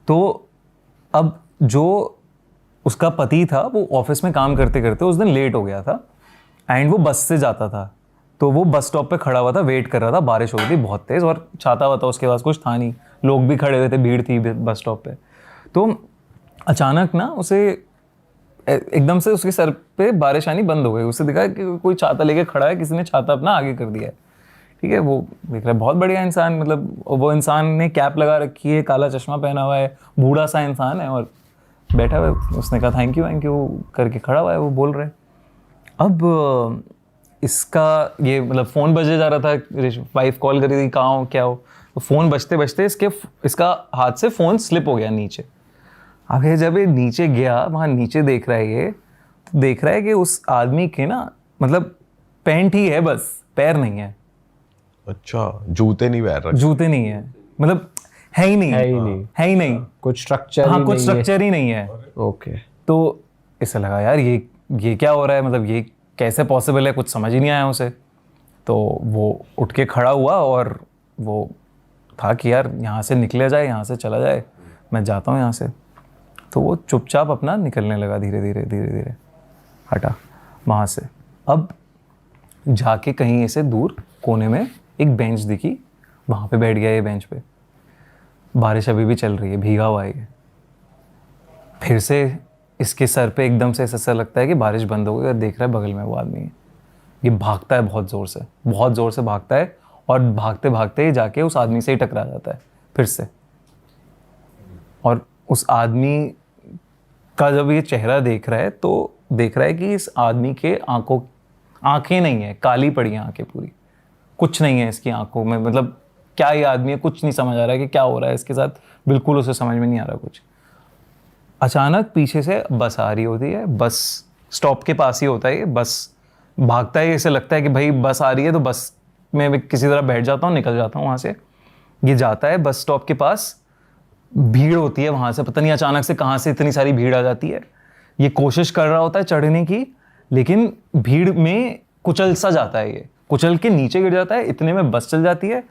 तो अब जो उसका पति था वो ऑफिस में काम करते करते उस दिन लेट हो गया था एंड वो बस से जाता था। तो वो बस स्टॉप पे खड़ा हुआ था, वेट कर रहा था। बारिश हो रही थी बहुत तेज़ और छाता हुआ था उसके पास, कुछ था नहीं, लोग भी खड़े हुए थे, भीड़ थी बस स्टॉप पे। तो अचानक ना उसे एकदम से उसके सर पे बारिश आनी बंद हो गई। उसे दिखा कि कोई छाता लेके खड़ा है, किसी ने छाता अपना आगे कर दिया है। ठीक है, वो देख रहा है बहुत बढ़िया इंसान, मतलब वो इंसान ने कैप लगा रखी है, काला चश्मा पहना हुआ है, बूढ़ा सा इंसान है और बैठा हुआ है। उसने कहा थैंक यू करके खड़ा हुआ है, वो बोल रहे हैं। अब इसका ये मतलब फ़ोन बजे जा रहा था, वाइफ कॉल करी थी कहाँ हो क्या हो। तो फ़ोन बजते बजते इसका हाथ से फ़ोन स्लिप हो गया नीचे। अब ये जब ये नीचे गया, वहाँ नीचे देख रहा है ये, तो देख रहा है कि उस आदमी के ना मतलब पैंट ही है बस, पैर नहीं है। अच्छा, जूते नहीं पहन रखे? जूते नहीं है, मतलब है ही नहीं कुछ स्ट्रक्चर हाँ, कुछ स्ट्रक्चर ही नहीं है। ओके। तो इसे लगा यार ये क्या हो रहा है, मतलब ये कैसे पॉसिबल है, कुछ समझ ही नहीं आया उसे। तो वो उठ के खड़ा हुआ और वो था कि यार यहाँ से निकले जाए, यहाँ से चला जाए, मैं जाता हूँ यहाँ से। तो वो चुपचाप अपना निकलने लगा, धीरे धीरे हटा वहाँ से। अब जाके कहीं ऐसे दूर कोने में एक बेंच दिखी, वहाँ पे बैठ गया ये बेंच पे। बारिश अभी भी चल रही है, भीगा हुआ है। फिर से इसके सर पे एकदम से ऐसा लगता है कि बारिश बंद हो गई और देख रहा है बगल में वो आदमी है। ये भागता है बहुत ज़ोर से भागता है और भागते भागते ही जाके उस आदमी से ही टकरा जाता है फिर से। और उस आदमी का जब ये चेहरा देख रहा है तो देख रहा है कि इस आदमी के आंखें नहीं है, काली पड़ी हैं आंखें पूरी, कुछ नहीं है इसकी आंखों में। मतलब क्या ये आदमी है, कुछ नहीं समझ आ रहा है कि क्या हो रहा है इसके साथ, बिल्कुल उसे समझ में नहीं आ रहा कुछ। अचानक पीछे से बस आ रही होती है, बस स्टॉप के पास ही होता है ये, बस भागता है। इसे लगता है कि भाई बस आ रही है तो बस में किसी तरह बैठ जाता हूँ, निकल जाता हूँ वहाँ से। ये जाता है बस स्टॉप के पास, भीड़ होती है वहाँ से, पता नहीं अचानक से कहाँ से इतनी सारी भीड़ आ जाती है। ये कोशिश कर रहा होता है चढ़ने की, लेकिन भीड़ में कुचल सा जाता है ये, कुचल के नीचे गिर जाता है, इतने में बस चल जाती है,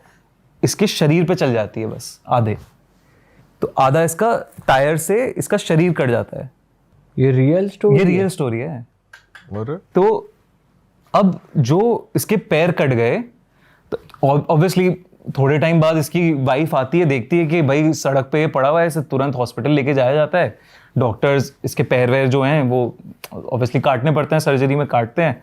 इसके शरीर पे चल जाती है बस आधे, तो आधा इसका टायर से इसका शरीर कट जाता है। ये रियल स्टोरी? ये रियल स्टोरी है। और तो अब जो इसके पैर कट गए, तो ऑब्वियसली थोड़े टाइम बाद इसकी वाइफ आती है, देखती है कि भाई सड़क पे ये पड़ा हुआ है, इसे तुरंत हॉस्पिटल लेके जाया जाता है। डॉक्टर्स इसके पैर वैर जो हैं वो ऑब्वियसली काटने पड़ते हैं, सर्जरी में काटते हैं।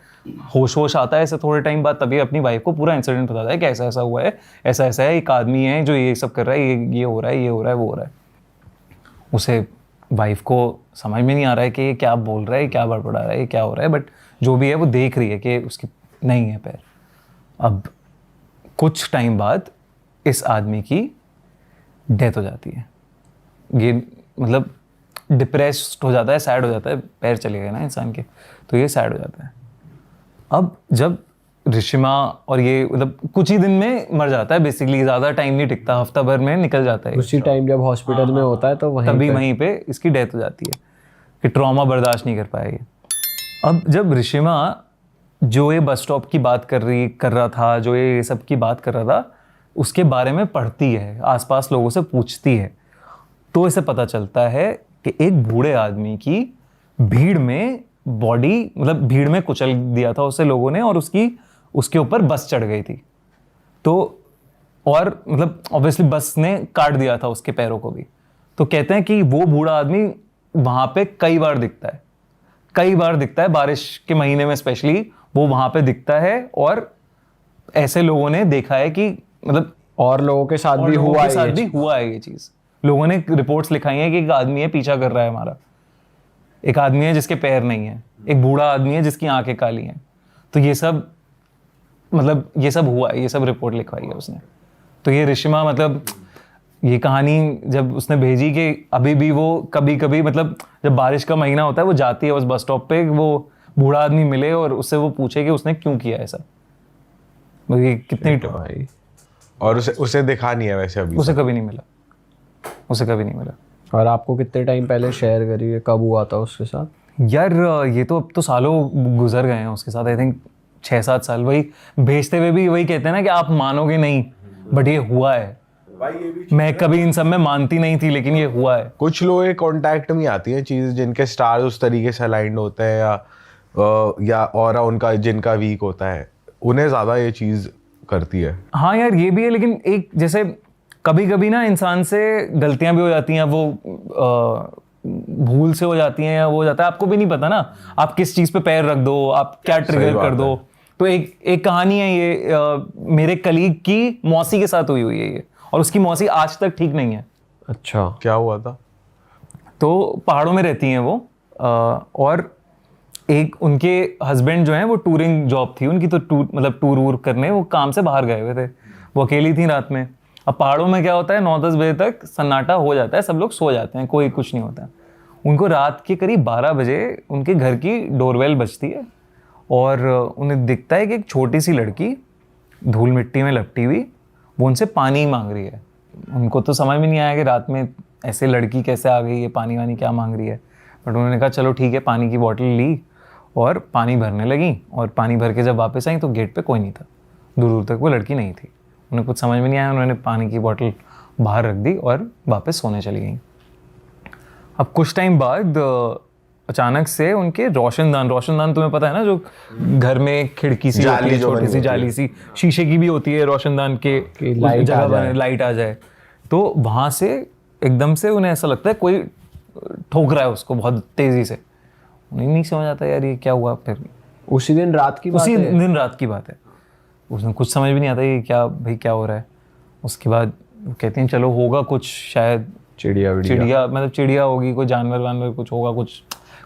होश आता है इसे थोड़े टाइम बाद, तभी अपनी वाइफ को पूरा इंसिडेंट बताता है कि ऐसा ऐसा हुआ है, ऐसा ऐसा है, एक आदमी है जो ये सब कर रहा है, ये हो रहा है, ये हो रहा है, वो हो रहा है। उसे वाइफ को समझ में नहीं आ रहा है कि ये क्या बोल रहा है, क्या बड़बड़ा रहा है, ये क्या हो रहा है, बट जो भी है वो देख रही है कि उसकी नहीं है पैर। अब कुछ टाइम बाद इस आदमी की डेथ हो जाती है। ये मतलब डिप्रेस्ड हो जाता है, सैड हो जाता है, पैर चले गए ना इंसान के, तो ये सैड हो जाता है। अब जब ऋषिमा और ये मतलब कुछ ही दिन में मर जाता है बेसिकली, ज़्यादा टाइम नहीं टिकता, हफ्ता भर में निकल जाता है। उसी टाइम जब हॉस्पिटल में होता है तो वहीं पे इसकी डेथ हो जाती है कि ट्रॉमा बर्दाश्त नहीं कर पाएगी। अब जब ऋषिमा जो ये बस स्टॉप की बात कर रहा था, जो ये सब की बात कर रहा था, उसके बारे में पढ़ती है, आसपास लोगों से पूछती है, तो इसे पता चलता है कि एक बूढ़े आदमी की भीड़ में बॉडी, मतलब भीड़ में कुचल दिया था उसे लोगों ने, और उसके ऊपर बस चढ़ गई थी। तो और मतलब ऑब्वियसली बस ने काट दिया था उसके पैरों को भी। तो कहते हैं कि वो बूढ़ा आदमी वहाँ पे कई बार दिखता है, बारिश के महीने में स्पेशली वो वहाँ पे दिखता है। और ऐसे लोगों ने देखा है कि मतलब और लोगों के साथ भी हुआ है ये चीज़। लोगों ने रिपोर्ट्स लिखाई हैं कि एक आदमी है पीछा कर रहा है हमारा, एक आदमी है जिसके पैर नहीं है, एक बूढ़ा आदमी है जिसकी आंखें काली हैं। तो ये सब हुआ है, ये सब रिपोर्ट लिखवाई है उसने। तो ये ऋषिमा मतलब ये कहानी जब उसने भेजी कि अभी भी वो कभी कभी मतलब जब बारिश का महीना होता है वो जाती है उस बस स्टॉप पे, वो बूढ़ा आदमी मिले और उससे वो पूछे कि उसने क्यों किया ऐसा। ये कितनी भाई, और उसे दिखा नहीं है वैसे अभी, उसे कभी नहीं मिला। और आपको कितने टाइम पहले शेयर करी है, कब हुआ था उसके साथ? यार ये तो अब तो सालों गुजर गए हैं उसके साथ, आई थिंक 6-7 साल। वही भेजते हुए भी वही कहते हैं ना कि आप मानोगे नहीं, बट ये हुआ है। मैं कभी इन सब में मानती नहीं थी, लेकिन ये हुआ है। कुछ लोग कांटेक्ट में आती हैं चीज़ जिनके स्टार्स उस तरीके से अलाइंड होते हैं, या ऑरा उनका जिनका वीक होता है, उन्हें ज़्यादा ये चीज़ करती है। हाँ यार ये भी है, लेकिन एक जैसे कभी कभी ना इंसान से गलतियां भी हो जाती हैं, वो भूल से हो जाती हैं, या वो हो जाता है, आपको भी नहीं पता ना आप किस चीज़ पे पैर रख दो, आप क्या ट्रिगर कर दो। तो एक कहानी है ये, मेरे कलीग की मौसी के साथ हुई है ये, और उसकी मौसी आज तक ठीक नहीं है। अच्छा, क्या हुआ था? तो पहाड़ों में रहती हैं वो, और एक उनके हस्बैंड जो हैं वो टूरिंग जॉब थी उनकी, तो मतलब टूर वूर करने वो काम से बाहर गए हुए थे, वो अकेली थी रात में। अब पहाड़ों में क्या होता है, 9-10 बजे तक सन्नाटा हो जाता है, सब लोग सो जाते हैं, कोई कुछ नहीं होता। उनको रात के करीब 12 बजे उनके घर की डोरबेल बजती है, और उन्हें दिखता है कि एक छोटी सी लड़की धूल मिट्टी में लपटी हुई वो उनसे पानी मांग रही है। उनको तो समझ में नहीं आया कि रात में ऐसे लड़की कैसे आ गई है, पानी वानी क्या मांग रही है, बट उन्होंने कहा चलो ठीक है, पानी की बॉटल ली और पानी भरने लगी। और पानी भर के जब वापस आई तो गेट पे कोई नहीं था, दूर दूर तक वो लड़की नहीं थी। उन्हें कुछ समझ में नहीं आया, उन्होंने पानी की बोतल बाहर रख दी और वापस सोने चली गई। अब कुछ टाइम बाद अचानक से उनके रोशनदान तुम्हें पता है ना, जो घर में खिड़की सी होती है, छोटी सी जाली सी शीशे की भी होती है, रोशनदान के लाइट आ जाए, तो वहां से एकदम से उन्हें ऐसा लगता है कोई ठोक रहा है उसको बहुत तेजी से। उन्हें नहीं समझ आता यार ये क्या हुआ। फिर उसी दिन रात की बात है, उसने कुछ समझ भी नहीं आता ये क्या क्या हो रहा है। उसके बाद वो कहते हैं चलो होगा कुछ, शायद चिड़िया मतलब चिड़िया होगी, कोई जानवर वानवर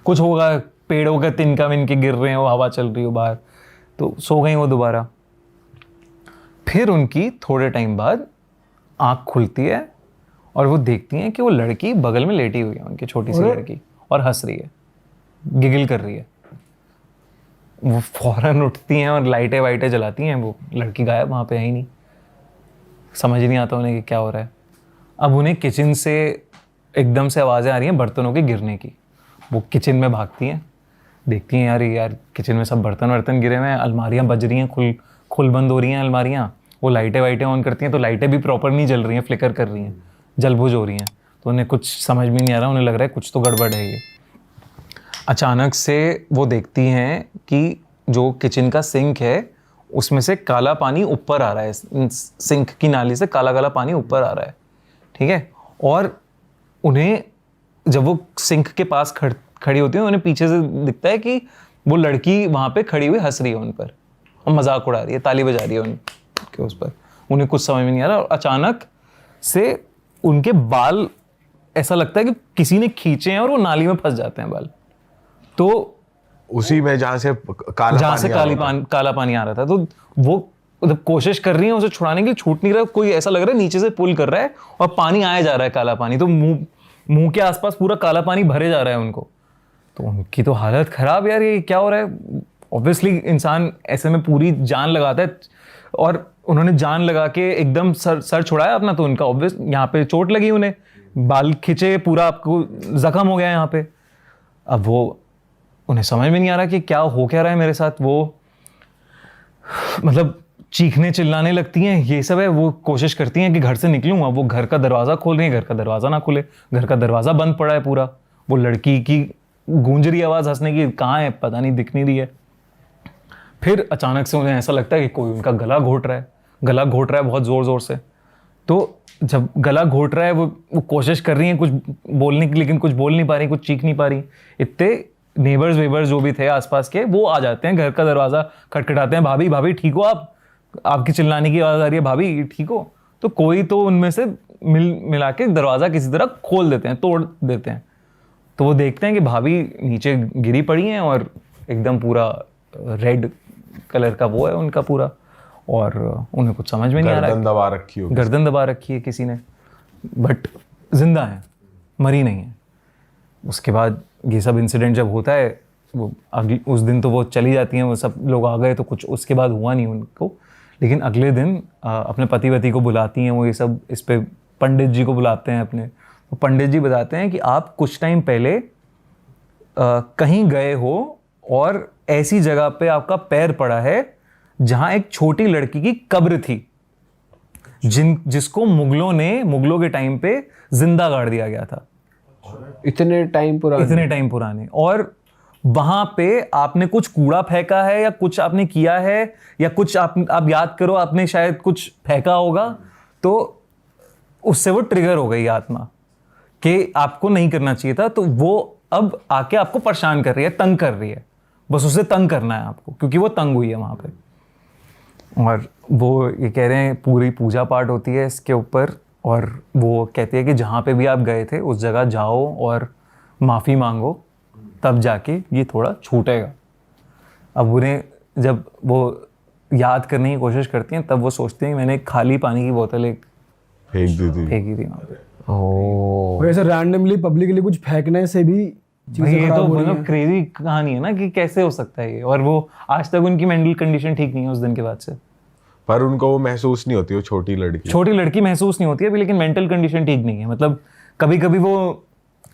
कुछ होगा, पेड़ों का तिनका मिनके गिर रहे हैं, वो हवा चल रही हो बाहर। तो सो गई वो दोबारा। फिर उनकी थोड़े टाइम बाद आँख खुलती है और वो देखती हैं कि वो लड़की बगल में लेटी हुई है, उनकी छोटी सी लड़की, और हंस रही है, गिगिल कर रही है। वो फौरन उठती हैं और लाइटें वाइटें जलाती हैं, वो लड़की गायब, वहाँ पे है ही नहीं। समझ ही नहीं आता उन्हें कि क्या हो रहा है। अब उन्हें किचन से एकदम से आवाज़ें आ रही हैं बर्तनों के गिरने की। वो किचन में भागती हैं, देखती हैं यार किचन में सब बर्तन गिरे हुए हैं, अलमारियाँ बज रही हैं खुल बंद हो रही हैं अलमारियाँ, वो लाइटें वाइटें ऑन करती हैं तो लाइटें भी प्रॉपर नहीं जल रही हैं, फ्लिकर कर रही हैं, जलबुझ हो रही हैं। तो उन्हें कुछ समझ में नहीं आ रहा, उन्हें लग रहा है कुछ तो गड़बड़ है ये। अचानक से वो देखती हैं कि जो किचन का सिंक है उसमें से काला पानी ऊपर आ रहा है, सिंक की नाली से काला काला पानी ऊपर आ रहा है, ठीक है। और उन्हें जब वो सिंक के पास खड़ी होती है, उन्हें पीछे से दिखता है कि वो लड़की वहाँ पे खड़ी हुई हंस रही है उन पर और मजाक उड़ा रही है, ताली बजा रही है उनके उस पर। उन्हें कुछ समझ में नहीं आ रहा और अचानक से उनके बाल ऐसा लगता है कि किसी ने खींचे हैं और वो नाली में फंस जाते हैं बाल। तो उसी में जहाँ से काला पानी आ रहा था, तो वो मतलब कोशिश कर रही है उसे छुड़ाने की, छूट नहीं रहा, कोई ऐसा लग रहा है नीचे से पुल कर रहा है और पानी आया जा रहा है काला पानी, तो मुंह के आसपास पूरा काला पानी भरे जा रहा है उनको। तो उनकी तो हालत खराब, यार ये क्या हो रहा है। ऑब्वियसली इंसान ऐसे में पूरी जान लगाता है और उन्होंने जान लगा के एकदम सर छुड़ाया अपना, तो उनका ऑब्वियस यहाँ पे चोट लगी, उन्हें बाल खिंचे, पूरा आपको जख्म हो गया यहाँ पे। अब वो उन्हें समझ में नहीं आ रहा कि क्या हो क्या रहा है मेरे साथ। वो मतलब चीखने चिल्लाने लगती हैं, ये सब है। वो कोशिश करती हैं कि घर से निकलूँ, अब वो घर का दरवाज़ा खोल रही हैं, घर का दरवाज़ा ना खुले, घर का दरवाज़ा बंद पड़ा है पूरा। वो लड़की की गूंज रही आवाज़ हंसने की, कहाँ है पता नहीं, दिख नहीं रही है। फिर अचानक से उन्हें ऐसा लगता है कि कोई उनका गला घोट रहा है बहुत ज़ोर ज़ोर से। तो जब गला घोट रहा है, वो कोशिश कर रही हैं कुछ बोलने की, लेकिन कुछ बोल नहीं पा रही, कुछ चीख नहीं पा रही। इतने नेबर्स वेबर्स जो भी थे आसपास के, वो आ जाते हैं, घर का दरवाज़ा खटखटाते हैं, भाभी भाभी ठीक हो आप, आपकी चिल्लाने की आवाज़ आ रही है, भाभी ठीक हो। तो कोई तो उनमें से मिला के दरवाज़ा किसी तरह खोल देते हैं, तोड़ देते हैं। तो वो देखते हैं कि भाभी नीचे गिरी पड़ी हैं और एकदम पूरा रेड कलर का वो है उनका पूरा, और उन्हें कुछ समझ में नहीं आ रहा है। गर्दन दबा रखी है किसी ने, बट जिंदा है, मरी नहीं है। उसके बाद ये सब इंसिडेंट जब होता है, वो अगले उस दिन तो वो चली जाती हैं, वो सब लोग आ गए, तो कुछ उसके बाद हुआ नहीं उनको। लेकिन अगले दिन अपने पति को बुलाती हैं वो, ये सब इस पे पंडित जी को बुलाते हैं अपने। तो पंडित जी बताते हैं कि आप कुछ टाइम पहले कहीं गए हो और ऐसी जगह पे आपका पैर पड़ा है जहां एक छोटी लड़की की कब्र थी, जिसको मुगलों के टाइम पे जिंदा गाड़ दिया गया था। इतने टाइम पुराने। और वहां पे आपने कुछ कूड़ा फेंका है या कुछ आपने किया है, या कुछ आप याद करो, आपने शायद कुछ फेंका होगा, तो उससे वो ट्रिगर हो गई आत्मा कि आपको नहीं करना चाहिए था। तो वो अब आके आपको परेशान कर रही है, तंग कर रही है, बस उसे तंग करना है आपको, क्योंकि वो तंग हुई है वहां पे। और वो ये कह रहे हैं पूरी पूजा पाठ होती है इसके ऊपर, और वो कहती है कि जहाँ पे भी आप गए थे उस जगह जाओ और माफ़ी मांगो, तब जाके ये थोड़ा छूटेगा। अब उन्हें जब वो याद करने की कोशिश करती हैं, तब वो सोचती हैं मैंने खाली पानी की बोतल एक फेंकी थी वहाँ पे। वैसे रैंडमली पब्लिकली कुछ फेंकने से भी ये तो मतलब क्रेजी कहानी है ना कि कैसे हो सकता है ये। और वो आज तक उनकी मेंटल कंडीशन ठीक नहीं है उस दिन के बाद से। पर उनको वो महसूस नहीं होती, वो छोटी लड़की महसूस नहीं होती है अभी, लेकिन मेंटल कंडीशन ठीक नहीं है। मतलब कभी कभी वो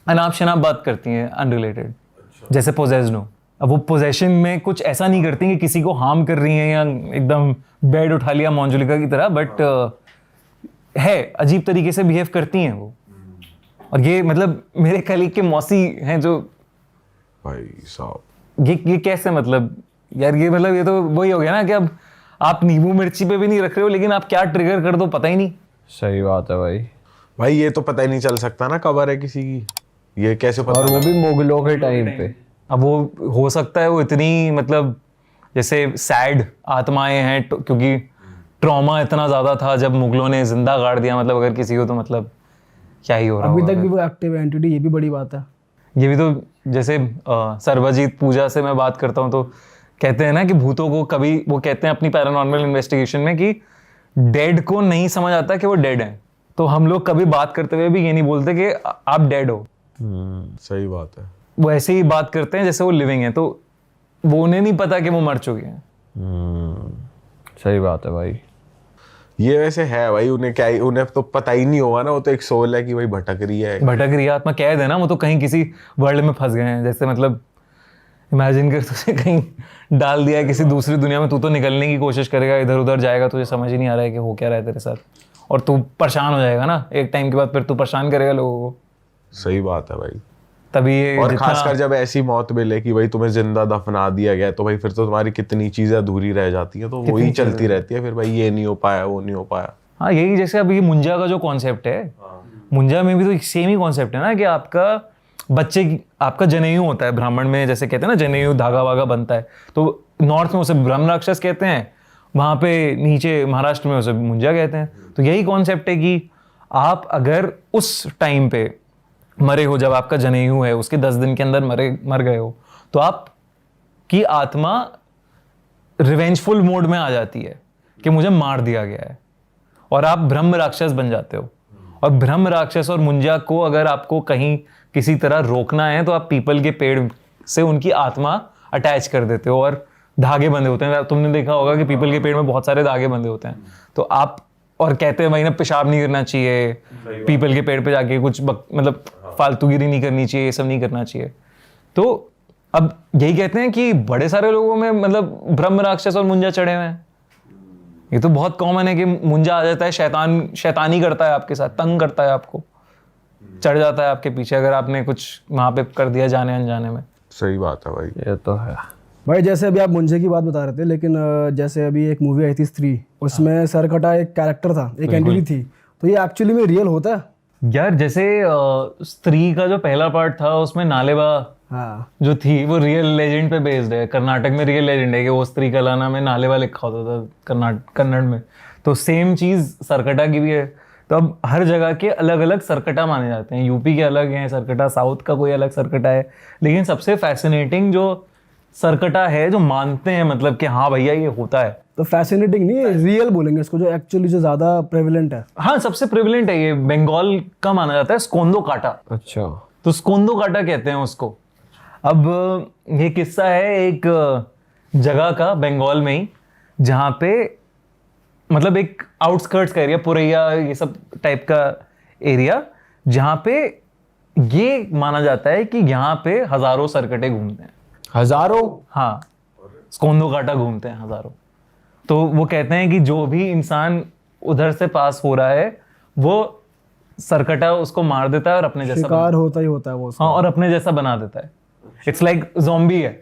अनाप शनाप बात करती हैं अनरिलेटेड, जैसे पोजेस्ड हो। अब वो पोजेशन में कुछ ऐसा नहीं करती कि किसी को हार्म कर रही हैं या एकदम बेड उठा लिया मोंजुलिका की तरह, बट है अजीब तरीके से बिहेव करती हैं वो। और ये मतलब मेरे कलीग के मौसी हैं जो, भाई साहब ये कैसे, मतलब यार ये मतलब ये तो वही हो गया ना कि अब आप नींबू मिर्ची पे भी नहीं रख रहे हो, लेकिन आप क्या ट्रिगर कर दो पता ही नहीं। सही बात है भाई ये तो पता ही नहीं चल सकता ना कब्र है किसी की, ये कैसे पता। और वो भी मुगलों के टाइम पे। अब वो हो सकता है वो इतनी मतलब जैसे सैड आत्माएं हैं, क्योंकि ट्रॉमा इतना ज्यादा था जब मुगलों ने जिंदा गाड़ दिया। मतलब अगर किसी को तो मतलब क्या ही हो रहा है। अभी तक भी वो एक्टिव एंटिटी, ये भी बड़ी बात है। ये भी तो जैसे सर्वजीत पूजा से मैं बात करता हूँ, तो कहते हैं ना कि भूतों को कभी, वो कहते हैं अपनी पैरानॉर्मल इन्वेस्टिगेशन में कि डेड को नहीं समझ आता कि वो डेड हैं। तो हम लोग कभी बात करते हुए भी ये नहीं बोलते कि आप डेड हो। सही बात है। वो ऐसे ही बात करते हैं जैसे वो लिविंग है, तो वो उन्हें नहीं पता कि वो मर चुके हैं। सही बात है भाई। ये वैसे है भाई, उन्हें तो पता ही नहीं होगा ना, वो तो एक सोल है कि भाई भटक रही है आत्मा, कैद है ना वो, तो कहीं किसी वर्ल्ड में फंस गए हैं। जैसे मतलब इमेजिन कर तुझे कहीं डाल दिया है किसी दूसरी दुनिया में, तू तो निकलने की कोशिश करेगा, इधर उधर जाएगा, तुझे समझ ही नहीं आ रहा है कि हो क्या रहा है तेरे साथ, और तू परेशान हो जाएगा ना एक टाइम के बाद, फिर तू परेशान करेगा लोगों को। सही बात है भाई। तभी ये और जितना खासकर जब ऐसी मौत मिले कि भाई तुम्हें जिंदा दफना दिया गया, तो भाई फिर तो तुम्हारी कितनी चीजें अधूरी रह जाती हैं, तो वही चलती रहती है फिर भाई, ये नहीं हो पाया, वो नहीं हो पाया। हाँ यही, जैसे अब ये मुंजा का जो कॉन्सेप्ट है, मुंजा में भी तो सेम ही कॉन्सेप्ट है ना, कि आपका बच्चे की आपका जनेऊ होता है ब्राह्मण में, जैसे कहते हैं ना जनेऊ धागा वागा बनता है, तो नॉर्थ में उसे ब्रह्म राक्षस कहते हैं, वहाँ पे नीचे महाराष्ट्र में उसे मुंजा कहते हैं। तो यही कॉन्सेप्ट है कि आप अगर उस टाइम पे मरे हो, जब आपका जनेऊ है उसके 10 दिन के अंदर मर गए हो, तो आप की आत्मा रिवेंजफुल मोड में आ जाती है कि मुझे मार दिया गया है, और आप ब्रह्म राक्षस बन जाते हो। और ब्रह्म राक्षस और मुंजा को अगर आपको कहीं किसी तरह रोकना है, तो आप पीपल के पेड़ से उनकी आत्मा अटैच कर देते हो, और धागे बंधे होते हैं। तुमने देखा होगा कि पीपल के पेड़ में बहुत सारे धागे बंधे होते हैं, तो आप, और कहते हैं भाई ना पेशाब नहीं करना चाहिए पीपल के पेड़ पे जाके, कुछ मतलब फालतूगिरी नहीं करनी चाहिए, ये सब नहीं करना चाहिए। तो अब यही कहते हैं कि बड़े सारे लोगों में मतलब ब्रह्म राक्षस और मुंजा चढ़े हुए हैं। ये तो बहुत कॉमन है कि मुंजा आ जाता है, शैतानी करता है आपके साथ, तंग करता है आपको, चढ़ जाता है आपके पीछे अगर आपने कुछ वहां पे कर दिया जाने अनजाने में। सही बात है भाई। ये तो है भाई। जैसे अभी आप मुंजे की बात बता रहे थे, लेकिन जैसे अभी एक मूवी आई थी स्त्री, उसमें सरकटा एक कैरेक्टर था, एक एंटिटी थी, तो ये एक्चुअली में रियल होता है यार। जैसे स्त्री का जो पहला पार्ट था उसमें नालेबा हाँ, जो थी वो रियल लेजेंड पे बेस्ड है। कर्नाटक में रियल लेजेंड है कि वो स्त्री कलाना में नालेबा लिखा होता था कन्नड़ में। तो सेम चीज सरकटा की भी है। तो अब हर जगह के अलग अलग सरकटा माने जाते हैं। यूपी के अलग हैं सरकटा, साउथ का कोई अलग सरकटा है, लेकिन सबसे फैसिनेटिंग जो सरकटा है जो मानते हैं मतलब कि हाँ भैया ये होता है। तो फैसिनेटिंग नहीं, रियल बोलेंगे इसको, जो एक्चुअली जो ज्यादा प्रेवलेंट है। हाँ सबसे प्रिविलेंट है ये, बंगाल का माना जाता है स्कोंदो काटा। अच्छा, तो स्कोंदो काटा कहते हैं उसको। अब ये किस्सा है एक जगह का बंगाल में ही, जहाँ पे मतलब एक आउटस्कर्ट्स का एरिया, पुरैया ये सब टाइप का एरिया, जहाँ पे ये माना जाता है कि यहाँ पे हजारों सरकटे घूमते हैं। हजारों? हाँ, स्कोंदो काटा घूमते हैं हजारों। तो वो कहते हैं कि जो भी इंसान उधर से पास हो रहा है वो सरकटा उसको मार देता है और अपने जैसा शिकार होता ही होता है वो उसका। हाँ, और अपने जैसा बना देता है। इट्स लाइक ज़ॉम्बी है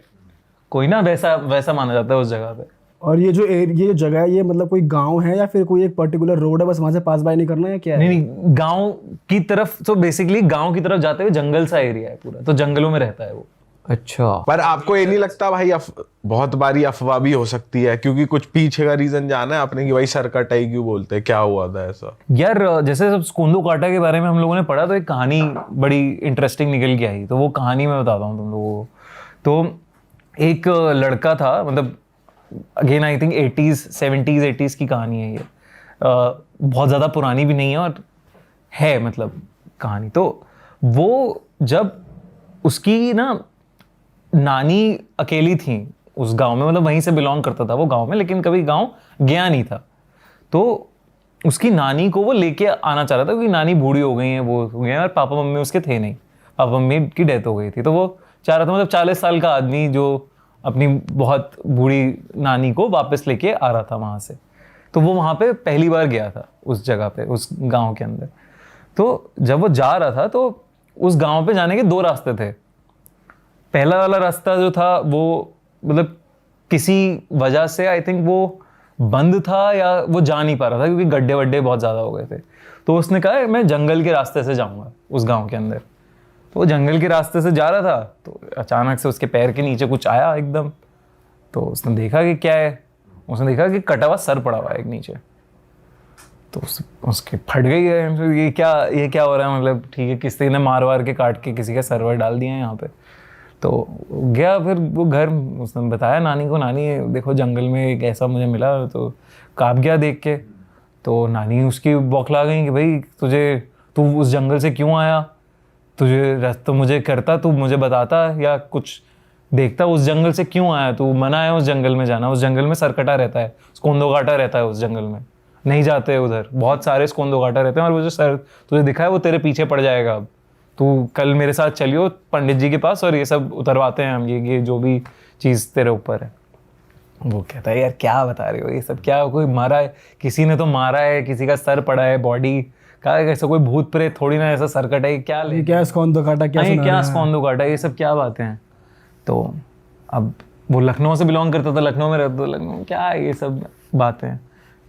कोई ना, वैसा वैसा माना जाता है उस जगह पे। और ये जो जगह है, ये मतलब कोई गांव है या फिर कोई एक पर्टिकुलर रोड है, बस वहां से पास बाय नहीं करना है, क्या है? नहीं, गांव की तरफ, तो बेसिकली गांव की तरफ जाते हुए जंगल सा एरिया है पूरा, तो जंगलों में रहता है वो। अच्छा, पर आपको ये नहीं लगता भाई बहुत बारी अफवाह भी हो सकती है, क्योंकि कुछ पीछे का रीजन जाना है आपने कि भाई सरकटा ही क्यों बोलते हैं, क्या हुआ था ऐसा? यार जैसे सब स्कोंदो काटा के बारे में हम लोगों ने पढ़ा, तो एक कहानी बड़ी इंटरेस्टिंग निकल के आई। तो वो कहानी मैं बताता हूँ तुम लोगों को। तो एक लड़का था, मतलब again I think 70s 80s की कहानी है ये, बहुत ज़्यादा पुरानी भी नहीं है और है मतलब कहानी। तो वो जब उसकी ना नानी अकेली थी उस गांव में, मतलब वहीं से बिलोंग करता था वो गांव में, लेकिन कभी गांव गया नहीं था। तो उसकी नानी को वो लेके आना चाह रहा था, क्योंकि नानी बूढ़ी हो गई हैं, वो हो गए हैं, और पापा मम्मी उसके थे नहीं, पापा मम्मी की डेथ हो गई थी। तो वो चाह रहा था, मतलब 40 साल का आदमी जो अपनी बहुत बूढ़ी नानी को वापस लेके आ रहा था वहाँ से। तो वो वहाँ पे पहली बार गया था उस जगह पे, उस गाँव के अंदर। तो जब वो जा रहा था तो उस गाँव पे जाने के 2 रास्ते थे। पहला वाला रास्ता जो था वो मतलब किसी वजह से आई थिंक वो बंद था या वो जा नहीं पा रहा था, क्योंकि गड्ढे वड्ढे बहुत ज़्यादा हो गए थे। तो उसने कहा मैं जंगल के रास्ते से जाऊँगा उस गांव के अंदर। तो वो जंगल के रास्ते से जा रहा था, तो अचानक से उसके पैर के नीचे कुछ आया एकदम। तो उसने देखा कि क्या है, उसने देखा कि कटा हुआ सर पड़ा हुआ है एक नीचे। तो उसके फट गई है, ये क्या हो रहा है, मतलब ठीक है किसी ने मार वार के काट के किसी का सर्वर डाल दिया है यहाँ पे। तो गया फिर वो घर, उसने बताया नानी को, नानी देखो जंगल में एक ऐसा मुझे मिला। तो काँप गया देख के। तो नानी उसकी बौखला गई कि भाई तू उस जंगल से क्यों आया, तुझे रास्ता मुझे करता, तू मुझे बताता या कुछ देखता, उस जंगल से क्यों आया, तू मना है उस जंगल में जाना, उस जंगल में सरकटा रहता है, स्कोंदो काटा रहता है उस जंगल में, नहीं जाते उधर, बहुत सारे स्कोंदो काटा रहते हैं, और वो जो सर तुझे दिखा है वो तेरे पीछे पड़ जाएगा अब, तू कल मेरे साथ चलियो पंडित जी के पास और ये सब उतरवाते हैं हम, ये जो भी चीज़ तेरे ऊपर है। वो कहता है यार क्या बता रहे हो, ये सब क्या, कोई मारा है, किसी ने तो मारा है, किसी का सर पड़ा है, बॉडी का, ऐसा कोई भूत प्रेत थोड़ी ना ऐसा सर कटा है, क्या ले, क्या स्कॉन्दो काटा, क्या सुना क्या रहे हैं? स्कॉन्दो काटा, ये सब क्या बातें हैं। तो अब वो लखनऊ से बिलोंग करता था, लखनऊ में रहता था, लखनऊ में क्या है ये सब बातें।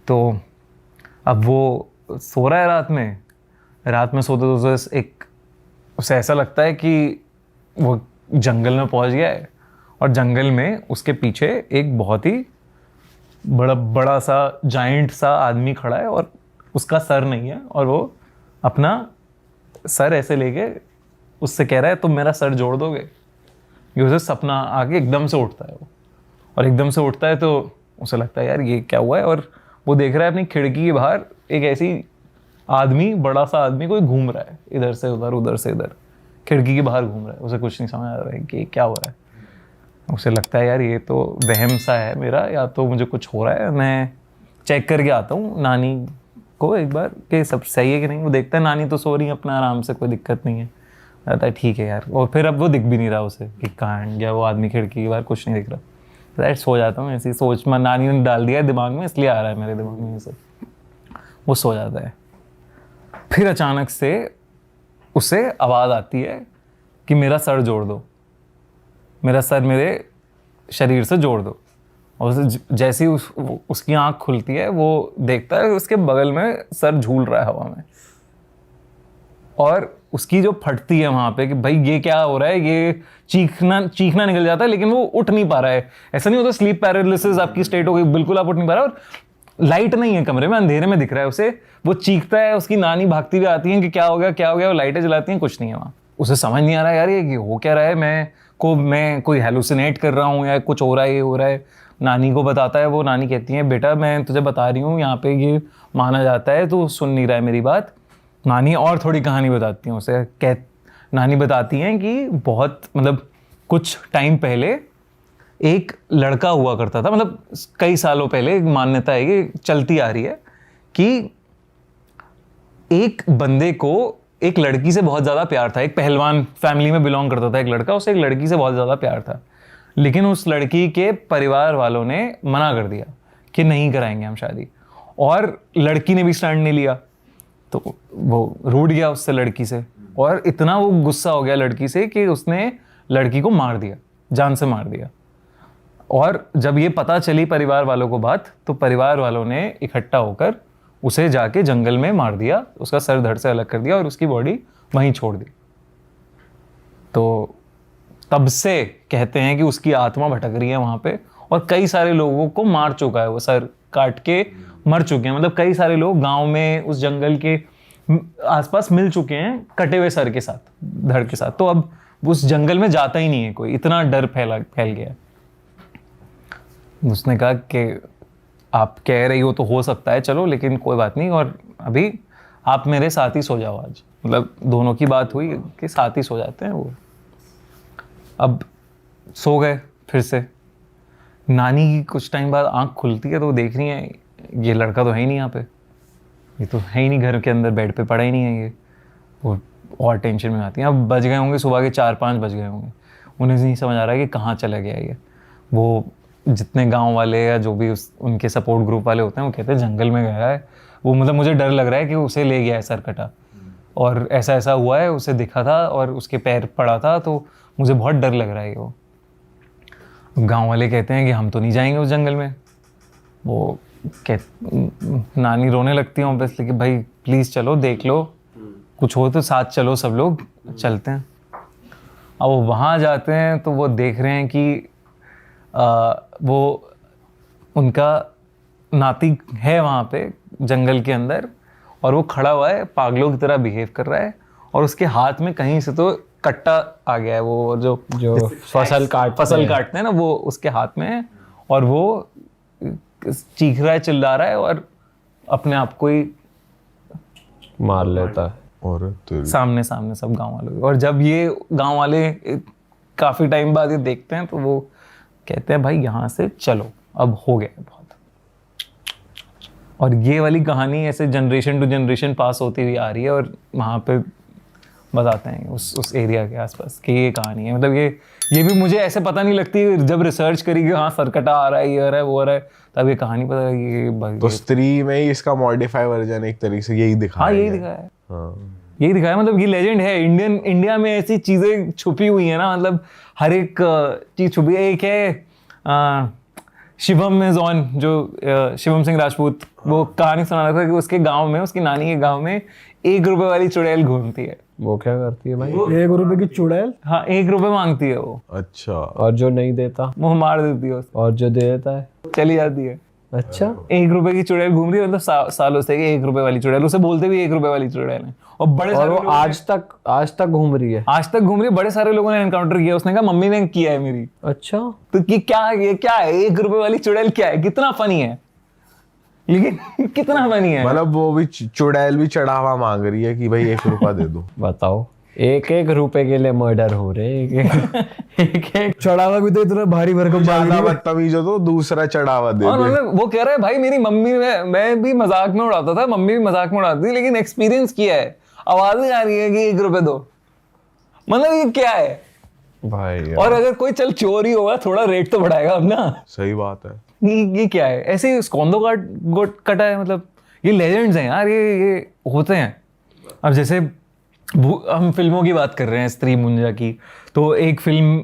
तो अब वो सो रहा है रात में सोते सोते एक उसे ऐसा लगता है कि वो जंगल में पहुंच गया है और जंगल में उसके पीछे एक बहुत ही बड़ा सा जाइंट सा आदमी खड़ा है और उसका सर नहीं है, और वो अपना सर ऐसे लेके उससे कह रहा है तुम मेरा सर जोड़ दोगे। ये उसे सपना आके एकदम से उठता है वो, और एकदम से उठता है तो उसे लगता है यार ये क्या हुआ है, और वो देख रहा है अपनी खिड़की के बाहर एक ऐसी आदमी, बड़ा सा आदमी कोई घूम रहा है, इधर से उधर से इधर, खिड़की के बाहर घूम रहा है। उसे कुछ नहीं समझ आ रहा है कि क्या हो रहा है। उसे लगता है यार ये तो वहम सा है मेरा, या तो मुझे कुछ हो रहा है, मैं चेक करके आता हूँ नानी को एक बार कि सब सही है कि नहीं। वो देखता है नानी तो सो रही है अपना आराम से, कोई दिक्कत नहीं है। कहता है ठीक है यार, और फिर अब वो दिख भी नहीं रहा उसे कि कहाँ गया वो आदमी, खिड़की के बाहर कुछ नहीं दिख रहा। राइट, सो जाता हूँ, ऐसी सोच में नानी ने डाल दिया है दिमाग में, इसलिए आ रहा है मेरे दिमाग में ये सब। वो सो जाता है। फिर अचानक से उसे आवाज़ आती है कि मेरा सर जोड़ दो, मेरा सर मेरे शरीर से जोड़ दो। और उसे जैसे ही उसकी आँख खुलती है वो देखता है उसके बगल में सर झूल रहा है हवा में, और उसकी जो फटती है वहाँ पे कि भाई ये क्या हो रहा है, ये चीखना निकल जाता है, लेकिन वो उठ नहीं पा रहा है। ऐसा नहीं होता स्लीप पैरालिसिस आपकी स्टेट हो गई, बिल्कुल आप उठ नहीं पा रहे, और लाइट नहीं है कमरे में, अंधेरे में दिख रहा है उसे। वो चीखता है, उसकी नानी भागती हुई आती है कि क्या हो गया, वो लाइटें जलाती हैं, कुछ नहीं है वहाँ। उसे समझ नहीं आ रहा है यार ये हो क्या रहा है, मैं कोई हेलुसिनेट कर रहा हूँ या कुछ हो रहा है, ये हो रहा है। नानी को बताता है, वो नानी कहती है बेटा मैं तुझे बता रही हूँ, यहाँ पे ये माना जाता है, तू सुन नहीं रहा है मेरी बात। नानी और थोड़ी कहानी बताती हैं उसे, नानी बताती हैं कि बहुत मतलब कुछ टाइम पहले एक लड़का हुआ करता था, मतलब कई सालों पहले, एक मान्यता है ये चलती आ रही है कि एक बंदे को एक लड़की से बहुत ज़्यादा प्यार था। एक पहलवान फैमिली में बिलोंग करता था एक लड़का, उसे एक लड़की से बहुत ज़्यादा प्यार था, लेकिन उस लड़की के परिवार वालों ने मना कर दिया कि नहीं कराएंगे हम शादी, और लड़की ने भी स्टैंड नहीं लिया। तो वो रूठ गया उससे, लड़की से, और इतना वो गुस्सा हो गया लड़की से कि उसने लड़की को मार दिया, जान से मार दिया। और जब ये पता चली परिवार वालों को बात, तो परिवार वालों ने इकट्ठा होकर उसे जाके जंगल में मार दिया, उसका सर धड़ से अलग कर दिया और उसकी बॉडी वहीं छोड़ दी। तो तब से कहते हैं कि उसकी आत्मा भटक रही है वहाँ पे, और कई सारे लोगों को मार चुका है वो, सर काट के मर चुके हैं। मतलब कई सारे लोग गांव में उस जंगल के आसपास मिल चुके हैं कटे हुए सर के साथ, धड़ के साथ। तो अब उस जंगल में जाता ही नहीं है कोई, इतना डर फैल गया। उसने कहा कि आप कह रही हो तो हो सकता है, चलो, लेकिन कोई बात नहीं, और अभी आप मेरे साथ ही सो जाओ आज। मतलब दोनों की बात हुई कि साथ ही सो जाते हैं वो। अब सो गए फिर से। नानी की कुछ टाइम बाद आंख खुलती है तो वो देख रही है ये लड़का तो है ही नहीं यहाँ पे, ये तो है ही नहीं घर के अंदर, बेड पे पड़ा ही नहीं है ये। वो और टेंशन में आती है। अब बज गए होंगे सुबह के 4-5 बज गए होंगे, उन्हें नहीं समझ आ रहा है कि कहाँ चला गया ये। वो जितने गांव वाले या जो भी उनके सपोर्ट ग्रुप वाले होते हैं वो कहते हैं जंगल में गया है वो, मतलब मुझे डर लग रहा है कि उसे ले गया है सरकटा, और ऐसा ऐसा हुआ है, उसे दिखा था और उसके पैर पड़ा था, तो मुझे बहुत डर लग रहा है वो। गांव वाले कहते हैं कि हम तो नहीं जाएंगे उस जंगल में। वो नानी रोने लगती है ऑब्वियसली कि भाई प्लीज़ चलो, देख लो, कुछ हो तो साथ चलो, सब लोग चलते हैं। अब वो वहाँ जाते हैं तो वो देख रहे हैं कि वो उनका नाती है वहाँ पे जंगल के अंदर, और वो खड़ा हुआ है, पागलों की तरह बिहेव कर रहा है, और उसके हाथ में कहीं से तो कट्टा आ गया है, वो जो फसल काटते हैं ना, वो उसके हाथ में है, और वो चीख रहा है, चिल्ला रहा है, और अपने आप को ही मार लेता है। और सामने सब गांव वालों। और जब ये गांव वाले काफ़ी टाइम बाद ये देखते हैं तो वो कहते हैं भाई यहाँ से चलो, अब हो गया बहुत। और ये वाली कहानी ऐसे जनरेशन टू जनरेशन पास होती हुई आ रही है, और वहाँ पे बताते हैं उस एरिया के आसपास कि ये कहानी है। मतलब ये भी मुझे ऐसे पता नहीं लगती, जब रिसर्च करी कि हाँ सरकटा आ रहा है, ये आ रहा है, वो आ रहा है, तब ये कहानी पता लगी। तो स्त्री में ही इसका मॉडिफाई वर्जन एक तरीके से यही दिखाया हाँ, यही है। दिखाया है। हाँ। यही दिखाया, मतलब ये लेजेंड है। इंडिया में ऐसी चीजें छुपी हुई है ना, मतलब हर एक चीज छुपी है। एक है शिवम इज ऑन, जो शिवम सिंह राजपूत, वो कहानी सुना रहा था कि उसके गांव में, उसकी नानी के गांव में 1 रुपए वाली चुड़ैल घूमती है। वो क्या करती है भाई? 1 रुपए की चुड़ैल? हाँ, 1 रुपए मांगती है वो, अच्छा। और जो नहीं देता? मुंह मार देती है उसको, और जो दे देता है चली जाती है। अच्छा। 1 रुपए की चुड़ैल घूम रही है, मतलब सालों से 1 रुपए वाली चुड़ैल, उसे बोलते भी 1 रुपए वाली चुड़ैल है। और बड़े और सारे वो लोगों आज तक घूम रही है? आज तक घूम रही है, बड़े सारे लोगों ने एनकाउंटर किया। उसने कहा मम्मी ने किया है मेरी। अच्छा। तो ये क्या है 1 रुपए वाली चुड़ैल क्या है? कितना फनी है, लेकिन कितना फनी है। मतलब वो भी चुड़ैल भी चढ़ावा मांग रही है कि भाई 1 रुपया दे दो। बताओ, 1 रुपए के लिए मर्डर हो रहे एक चढ़ावा भी तो इतना भारी भरकम ज्यादा बदतमीज हो तो दूसरा चढ़ावा दे और दे। मतलब वो कह रहा है भाई मेरी मम्मी, मैं भी मजाक में उड़ाता था, मम्मी भी मजाक में उड़ाती थी, लेकिन एक्सपीरियंस किया है, आवाज ही आ रही है कि 1 रुपए दो। मतलब ये क्या है भाई यार। और अगर कोई चल चोरी होगा, थोड़ा रेट तो बढ़ाएगा अब ना। सही बात है। ये क्या है? ऐसे स्कॉन्दो कटा है। मतलब ये लेजेंड्स हैं यार, ये होते हैं। अब जैसे हम फिल्मों की बात कर रहे हैं, स्त्री मुंजा की, तो एक फिल्म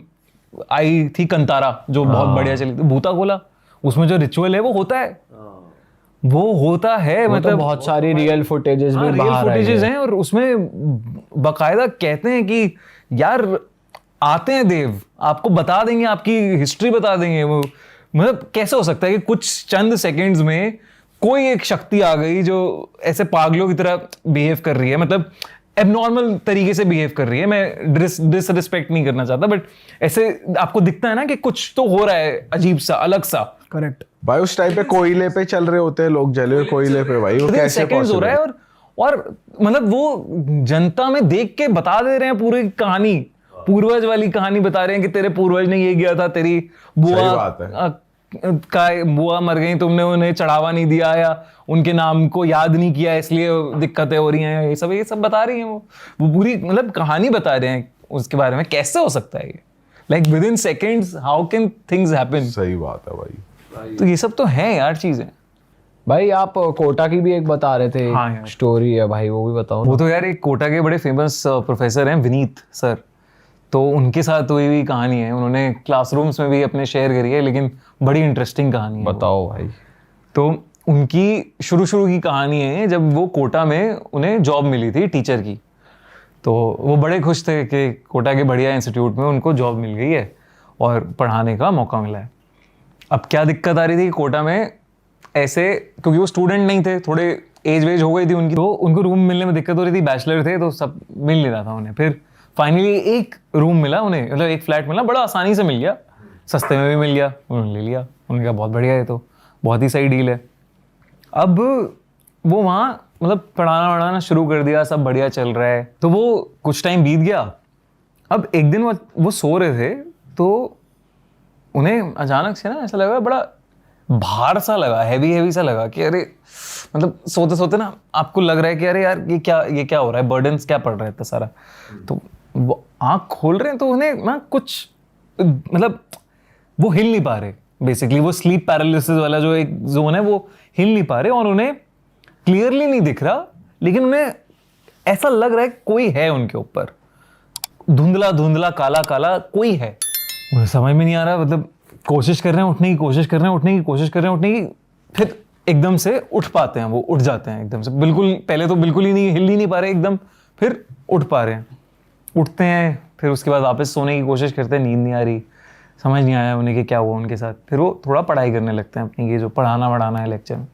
आई थी कंतारा, जो बहुत बढ़िया चली थी, भूता कोला। उसमें जो रिचुअल है वो होता है, मतलब बहुत सारी रियल फुटेजेस भी बाहर आई फुटेजेस हैं, और उसमें बकायदा कहते हैं कि यार आते हैं देव, आपको बता देंगे, आपकी हिस्ट्री बता देंगे। वो मतलब कैसे हो सकता है कि कुछ चंद सेकंड्स में कोई एक शक्ति आ गई जो ऐसे पागलों की तरह बिहेव कर रही है, मतलब एबनॉर्मल तरीके से बिहेव कर रही है। मैं डिसरिस्पेक्ट नहीं करना चाहता, बट ऐसे आपको दिखता है ना कि कुछ तो हो रहा है अजीब सा, अलग सा। करेक्ट भाई उस टाइम पे कोयले पे चल रहे होते हैं लोग, जले हुए कोयले पे, भाई वो कैसे सेकंड्स हो रहा है, और मतलब वो जनता में देख के बता दे रहे हैं पूरी कहानी, पूर्वज वाली कहानी बता रहे हैं कि तेरे पूर्वज ने ये किया था, तेरी बुआ मर गई, तुमने उन्हें चढ़ावा नहीं दिया या उनके नाम को याद नहीं किया, इसलिए दिक्कतें हो रही हैं, ये सब बता रही हैं। वो पूरी मतलब कहानी बता रहे हैं उसके बारे में। कैसे हो सकता है ये? Like with in seconds how can things happen? सही बात है भाई। तो ये सब तो है यार चीजें। भाई आप कोटा की भी एक बता रहे थे, हाँ स्टोरी है भाई, वो भी बताओ। वो तो यार एक कोटा के बड़े फेमस प्रोफेसर हैं, विनीत सर, तो उनके साथ हुई हुई कहानी है। उन्होंने क्लासरूम्स में भी अपने शेयर करी है, लेकिन बड़ी इंटरेस्टिंग कहानी है। बताओ भाई। तो उनकी शुरू की कहानी है, जब वो कोटा में उन्हें जॉब मिली थी टीचर की, तो वो बड़े खुश थे कि कोटा के बढ़िया इंस्टीट्यूट में उनको जॉब मिल गई है और पढ़ाने का मौका मिला है। अब क्या दिक्कत आ रही थी कोटा में, ऐसे क्योंकि वो स्टूडेंट नहीं थे, थोड़े एज वेज हो गई थी उनकी, तो उनको रूम मिलने में दिक्कत हो रही थी। बैचलर थे तो सब मिल नहीं रहा था उन्हें। फिर फाइनली एक रूम मिला उन्हें, मतलब एक फ्लैट मिला, बड़ा आसानी से मिल गया, सस्ते में भी मिल गया। उन्होंने ले लिया, उन्होंने कहा बहुत बढ़िया है, तो बहुत ही सही डील है। अब वो वहाँ मतलब पढ़ाना शुरू कर दिया, सब बढ़िया चल रहा है। तो वो कुछ टाइम बीत गया। अब एक दिन वो सो रहे थे, तो उन्हें अचानक से ना ऐसा लगा, बड़ा भार सा लगा, हैवी सा लगा कि अरे, मतलब सोते सोते ना आपको लग रहा है कि अरे यार ये क्या हो रहा है, बर्डन्स क्या पड़ रहा है इतना सारा। तो वो आँख खोल रहे हैं तो उन्हें ना कुछ, मतलब वो हिल नहीं पा रहे। बेसिकली वो स्लीप पैरालिसिस वाला जो एक जोन है, वो हिल नहीं पा रहे, और उन्हें क्लियरली नहीं दिख रहा, लेकिन उन्हें ऐसा लग रहा है कोई है उनके ऊपर, धुंधला काला कोई है। मुझे समझ में नहीं आ रहा, मतलब कोशिश कर रहे हैं उठने की, कोशिश कर रहे हैं, फिर एकदम से उठ पाते हैं, वो उठ जाते हैं एकदम से, बिल्कुल पहले तो बिल्कुल ही नहीं, हिल ही नहीं पा रहे एकदम, फिर उठ पा रहे हैं, उठते हैं, फिर उसके बाद वापस सोने की कोशिश करते हैं, नींद नहीं आ रही, समझ नहीं आया उन्हें कि क्या हुआ उनके साथ। फिर वो थोड़ा पढ़ाई करने लगते हैं अपनी, ये जो पढ़ाना है लेक्चर में।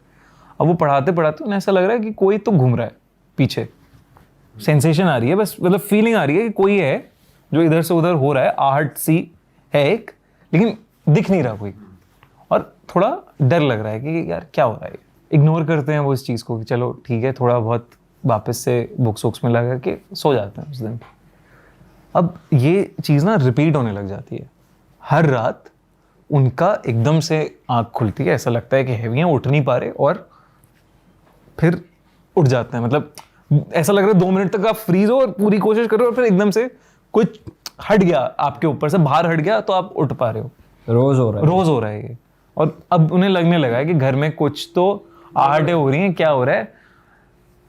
अब वो पढ़ाते उन्हें ऐसा लग रहा है कि कोई तो घूम रहा है पीछे, सेंसेशन आ रही है, बस मतलब फीलिंग आ रही है कि कोई है जो इधर से उधर हो रहा है, आहट सी है एक, लेकिन दिख नहीं रहा कोई, और थोड़ा डर लग रहा है कि यार क्या हो रहा है। इग्नोर करते हैं वो इस चीज़ को कि चलो ठीक है, थोड़ा बहुत वापस से बुक्स में लगा के सो जाते हैं उस दिन। अब ये चीज़ ना रिपीट होने लग जाती है, हर रात उनका एकदम से आँख खुलती है, ऐसा लगता है कि हैवी हैं, उठ नहीं पा रहे, और फिर उठ जाते हैं। मतलब ऐसा लग रहा है 2 मिनट तक आप फ्रीज हो और पूरी कोशिश कर रहे हो और फिर एकदम से कुछ हट गया आपके ऊपर से, बाहर हट गया तो आप उठ पा रहे हो। रोज हो रहा है। रोज हो रहा है ये। और अब उन्हें लगने लगा है कि घर में कुछ तो आहटें हो रही हैं, क्या हो रहा है।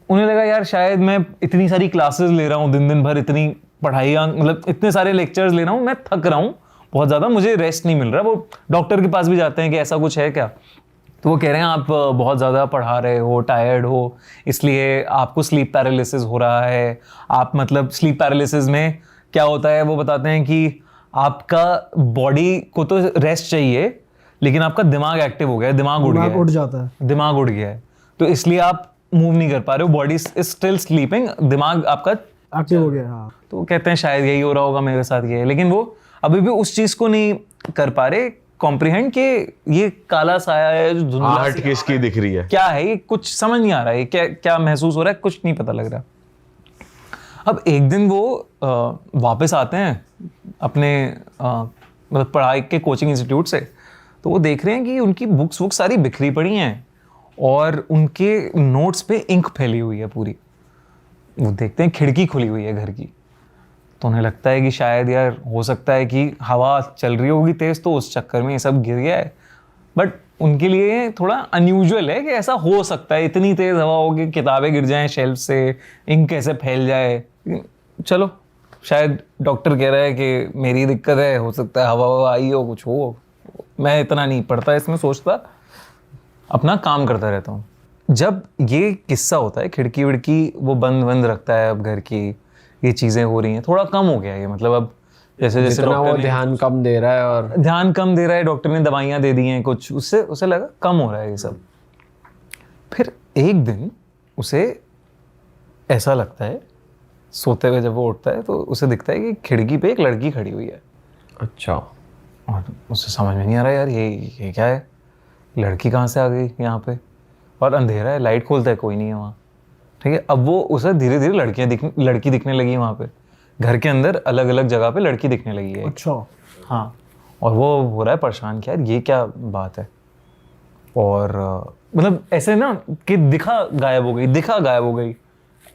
उन्हें लगा यार शायद मैं इतनी सारी क्लासेस ले रहा हूँ, दिन दिन भर इतनी पढ़ाइयाँ, मतलब इतने सारे लेक्चर्स ले रहा हूँ, मैं थक रहा हूँ बहुत ज़्यादा, मुझे रेस्ट नहीं मिल रहा। वो डॉक्टर के पास भी जाते हैं कि ऐसा कुछ है क्या, तो वो कह रहे हैं आप बहुत ज़्यादा पढ़ा रहे हो, टायर्ड हो, इसलिए आपको स्लीप पैरालिसिस हो रहा है। आप मतलब स्लीप पैरालिसिस में क्या होता है वो बताते हैं कि आपका बॉडी को तो रेस्ट चाहिए, लेकिन आपका दिमाग एक्टिव हो गया है, दिमाग उड़ जाता है, दिमाग उड़ गया है, तो इसलिए आप मूव नहीं कर पा रहे हो, बॉडी इज स्टिल स्लीपिंग, दिमाग आपका एक्टिव हो गया। हाँ, तो कहते हैं शायद यही हो रहा होगा मेरे साथ ये, लेकिन वो अभी भी उस चीज को नहीं कर पा रहे कॉम्प्रिहेंड कि ये काला साया है जो धुंधला आहट किसकी दिख रही है, क्या है ये, कुछ समझ नहीं आ रहा है, क्या क्या महसूस हो रहा है, कुछ नहीं पता लग रहा। अब एक दिन वो वापस आते हैं अपने मतलब पढ़ाई के कोचिंग इंस्टीट्यूट से, तो वो देख रहे हैं कि उनकी बुक्स सारी बिखरी पड़ी हैं और उनके नोट्स पे इंक फैली हुई है पूरी। वो देखते हैं खिड़की खुली हुई है घर की, तो उन्हें लगता है कि शायद यार हो सकता है कि हवा चल रही होगी तेज, तो उस चक्कर में ये सब गिर गया है। बट उनके लिए थोड़ा अनयूजुअल है कि ऐसा हो सकता है, इतनी तेज हवा होगी, किताबें गिर जाएं शेल्फ से, इंक कैसे फैल जाए। चलो शायद डॉक्टर कह रहा है कि मेरी दिक्कत है, हो सकता है हवा आई हो, कुछ हो, मैं इतना नहीं पढ़ता इसमें, सोचता, अपना काम करता रहता हूँ। जब ये किस्सा होता है, खिड़की विड़की वो बंद रखता है, अब घर की ये चीज़ें हो रही हैं, थोड़ा कम हो गया ये, मतलब अब जैसे जैसे वो ध्यान कम दे रहा है और ध्यान कम दे रहा है, डॉक्टर ने दवाइयाँ दे दी हैं कुछ, उससे उसे लगा कम हो रहा है ये सब। फिर एक दिन उसे ऐसा लगता है, सोते हुए जब वो उठता है तो उसे दिखता है कि खिड़की पे एक लड़की खड़ी हुई है। अच्छा। और उसे समझ में नहीं आ रहा यार ये क्या है, लड़की कहाँ से आ गई यहाँ पे, और अंधेरा है, लाइट खोलता है, कोई नहीं है वहाँ। ठीक है, अब वो उसे धीरे धीरे लड़की दिखने लगी है वहाँ पे, घर के अंदर अलग अलग जगह पे लड़की दिखने लगी है। अच्छा। हाँ, और वो हो रहा है परेशान कि यार ये क्या बात है, और मतलब ऐसे ना कि दिखा गायब हो गई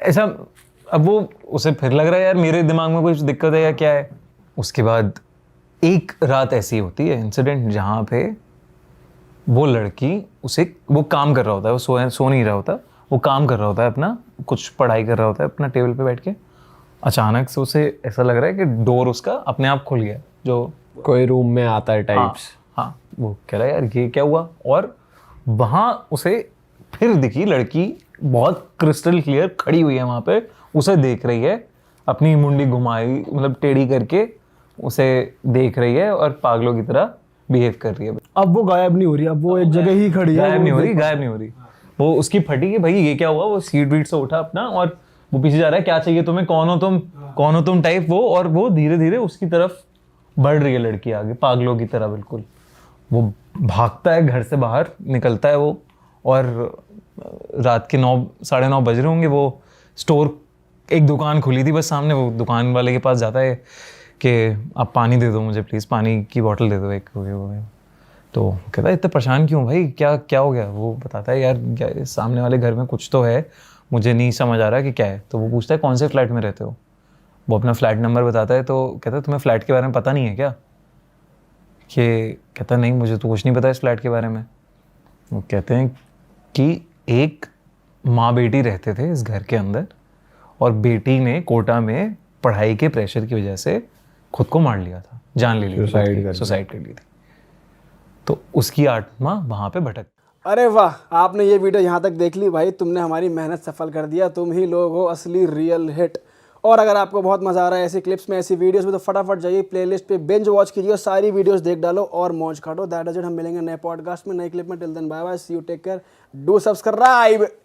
ऐसा। अब वो उसे फिर लग रहा है यार मेरे दिमाग में कुछ दिक्कत है या क्या है। उसके बाद एक रात ऐसी होती है इंसिडेंट जहाँ पे वो लड़की वो काम कर रहा होता है, वो सो नहीं रहा होता, वो काम कर रहा होता है अपना, कुछ पढ़ाई कर रहा होता है अपना टेबल पे बैठ के। अचानक से उसे ऐसा लग रहा है कि डोर उसका अपने आप खुल गया, जो कोई रूम में आता है टाइप्स। हाँ, वो कह रहा है यार ये क्या हुआ, और वहाँ उसे फिर दिखी लड़की बहुत क्रिस्टल क्लियर खड़ी हुई है वहाँ पे, उसे देख रही है, अपनी मुंडी घुमाई मतलब टेढ़ी करके उसे देख रही है और पागलों की तरह बिहेव कर रही है। अब वो गायब नहीं हो रही, अब वो एक जगह ही खड़ी है, गायब नहीं हो रही। वो उसकी फटी कि भाई ये क्या हुआ, वो सीट वीट से उठा अपना और वो पीछे जा रहा है, क्या चाहिए तुम्हें, कौन हो तुम टाइप वो, और वो धीरे धीरे उसकी तरफ बढ़ रही है लड़की आगे, पागलों की तरह बिल्कुल। वो भागता है घर से बाहर, निकलता है वो, और रात के 9-9:30 बज रहे होंगे, वो स्टोर एक दुकान खुली थी बस सामने, वो दुकान वाले के पास जाता है कि आप पानी दे दो मुझे प्लीज़, पानी की बोतल दे दो एक। तो कहता है इतने परेशान क्यों भाई, क्या हो गया। वो बताता है यार सामने वाले घर में कुछ तो है, मुझे नहीं समझ आ रहा कि क्या है। तो वो पूछता है कौन से फ्लैट में रहते हो, वो अपना फ्लैट नंबर बताता है। तो कहता है तुम्हें फ्लैट के बारे में पता नहीं है क्या, कि कहता नहीं मुझे तो कुछ नहीं पता इस फ्लैट के बारे में। वो कहते हैं कि एक माँ बेटी रहते थे इस घर के अंदर, और बेटी ने कोटा में पढ़ाई के प्रेशर की वजह से खुद को मार लिया था, जान ले ली, सुसाइड कर ली थी। तो उसकी आत्मा वहाँ पे भटक। अरे वाह, आपने ये वीडियो यहाँ तक देख ली भाई, तुमने हमारी मेहनत सफल कर दिया, तुम ही लोग हो असली रियल हिट। और अगर आपको बहुत मजा आ रहा है ऐसी क्लिप्स में, ऐसी वीडियोस में, तो फटाफट जाइए प्लेलिस्ट पे बिंज वॉच कीजिए, सारी वीडियोस देख डालो और मौज काटो। दैट इज इट, हम मिलेंगे नए पॉडकास्ट में, नए क्लिप में। Till then bye bye, see you, take care, do subscribe.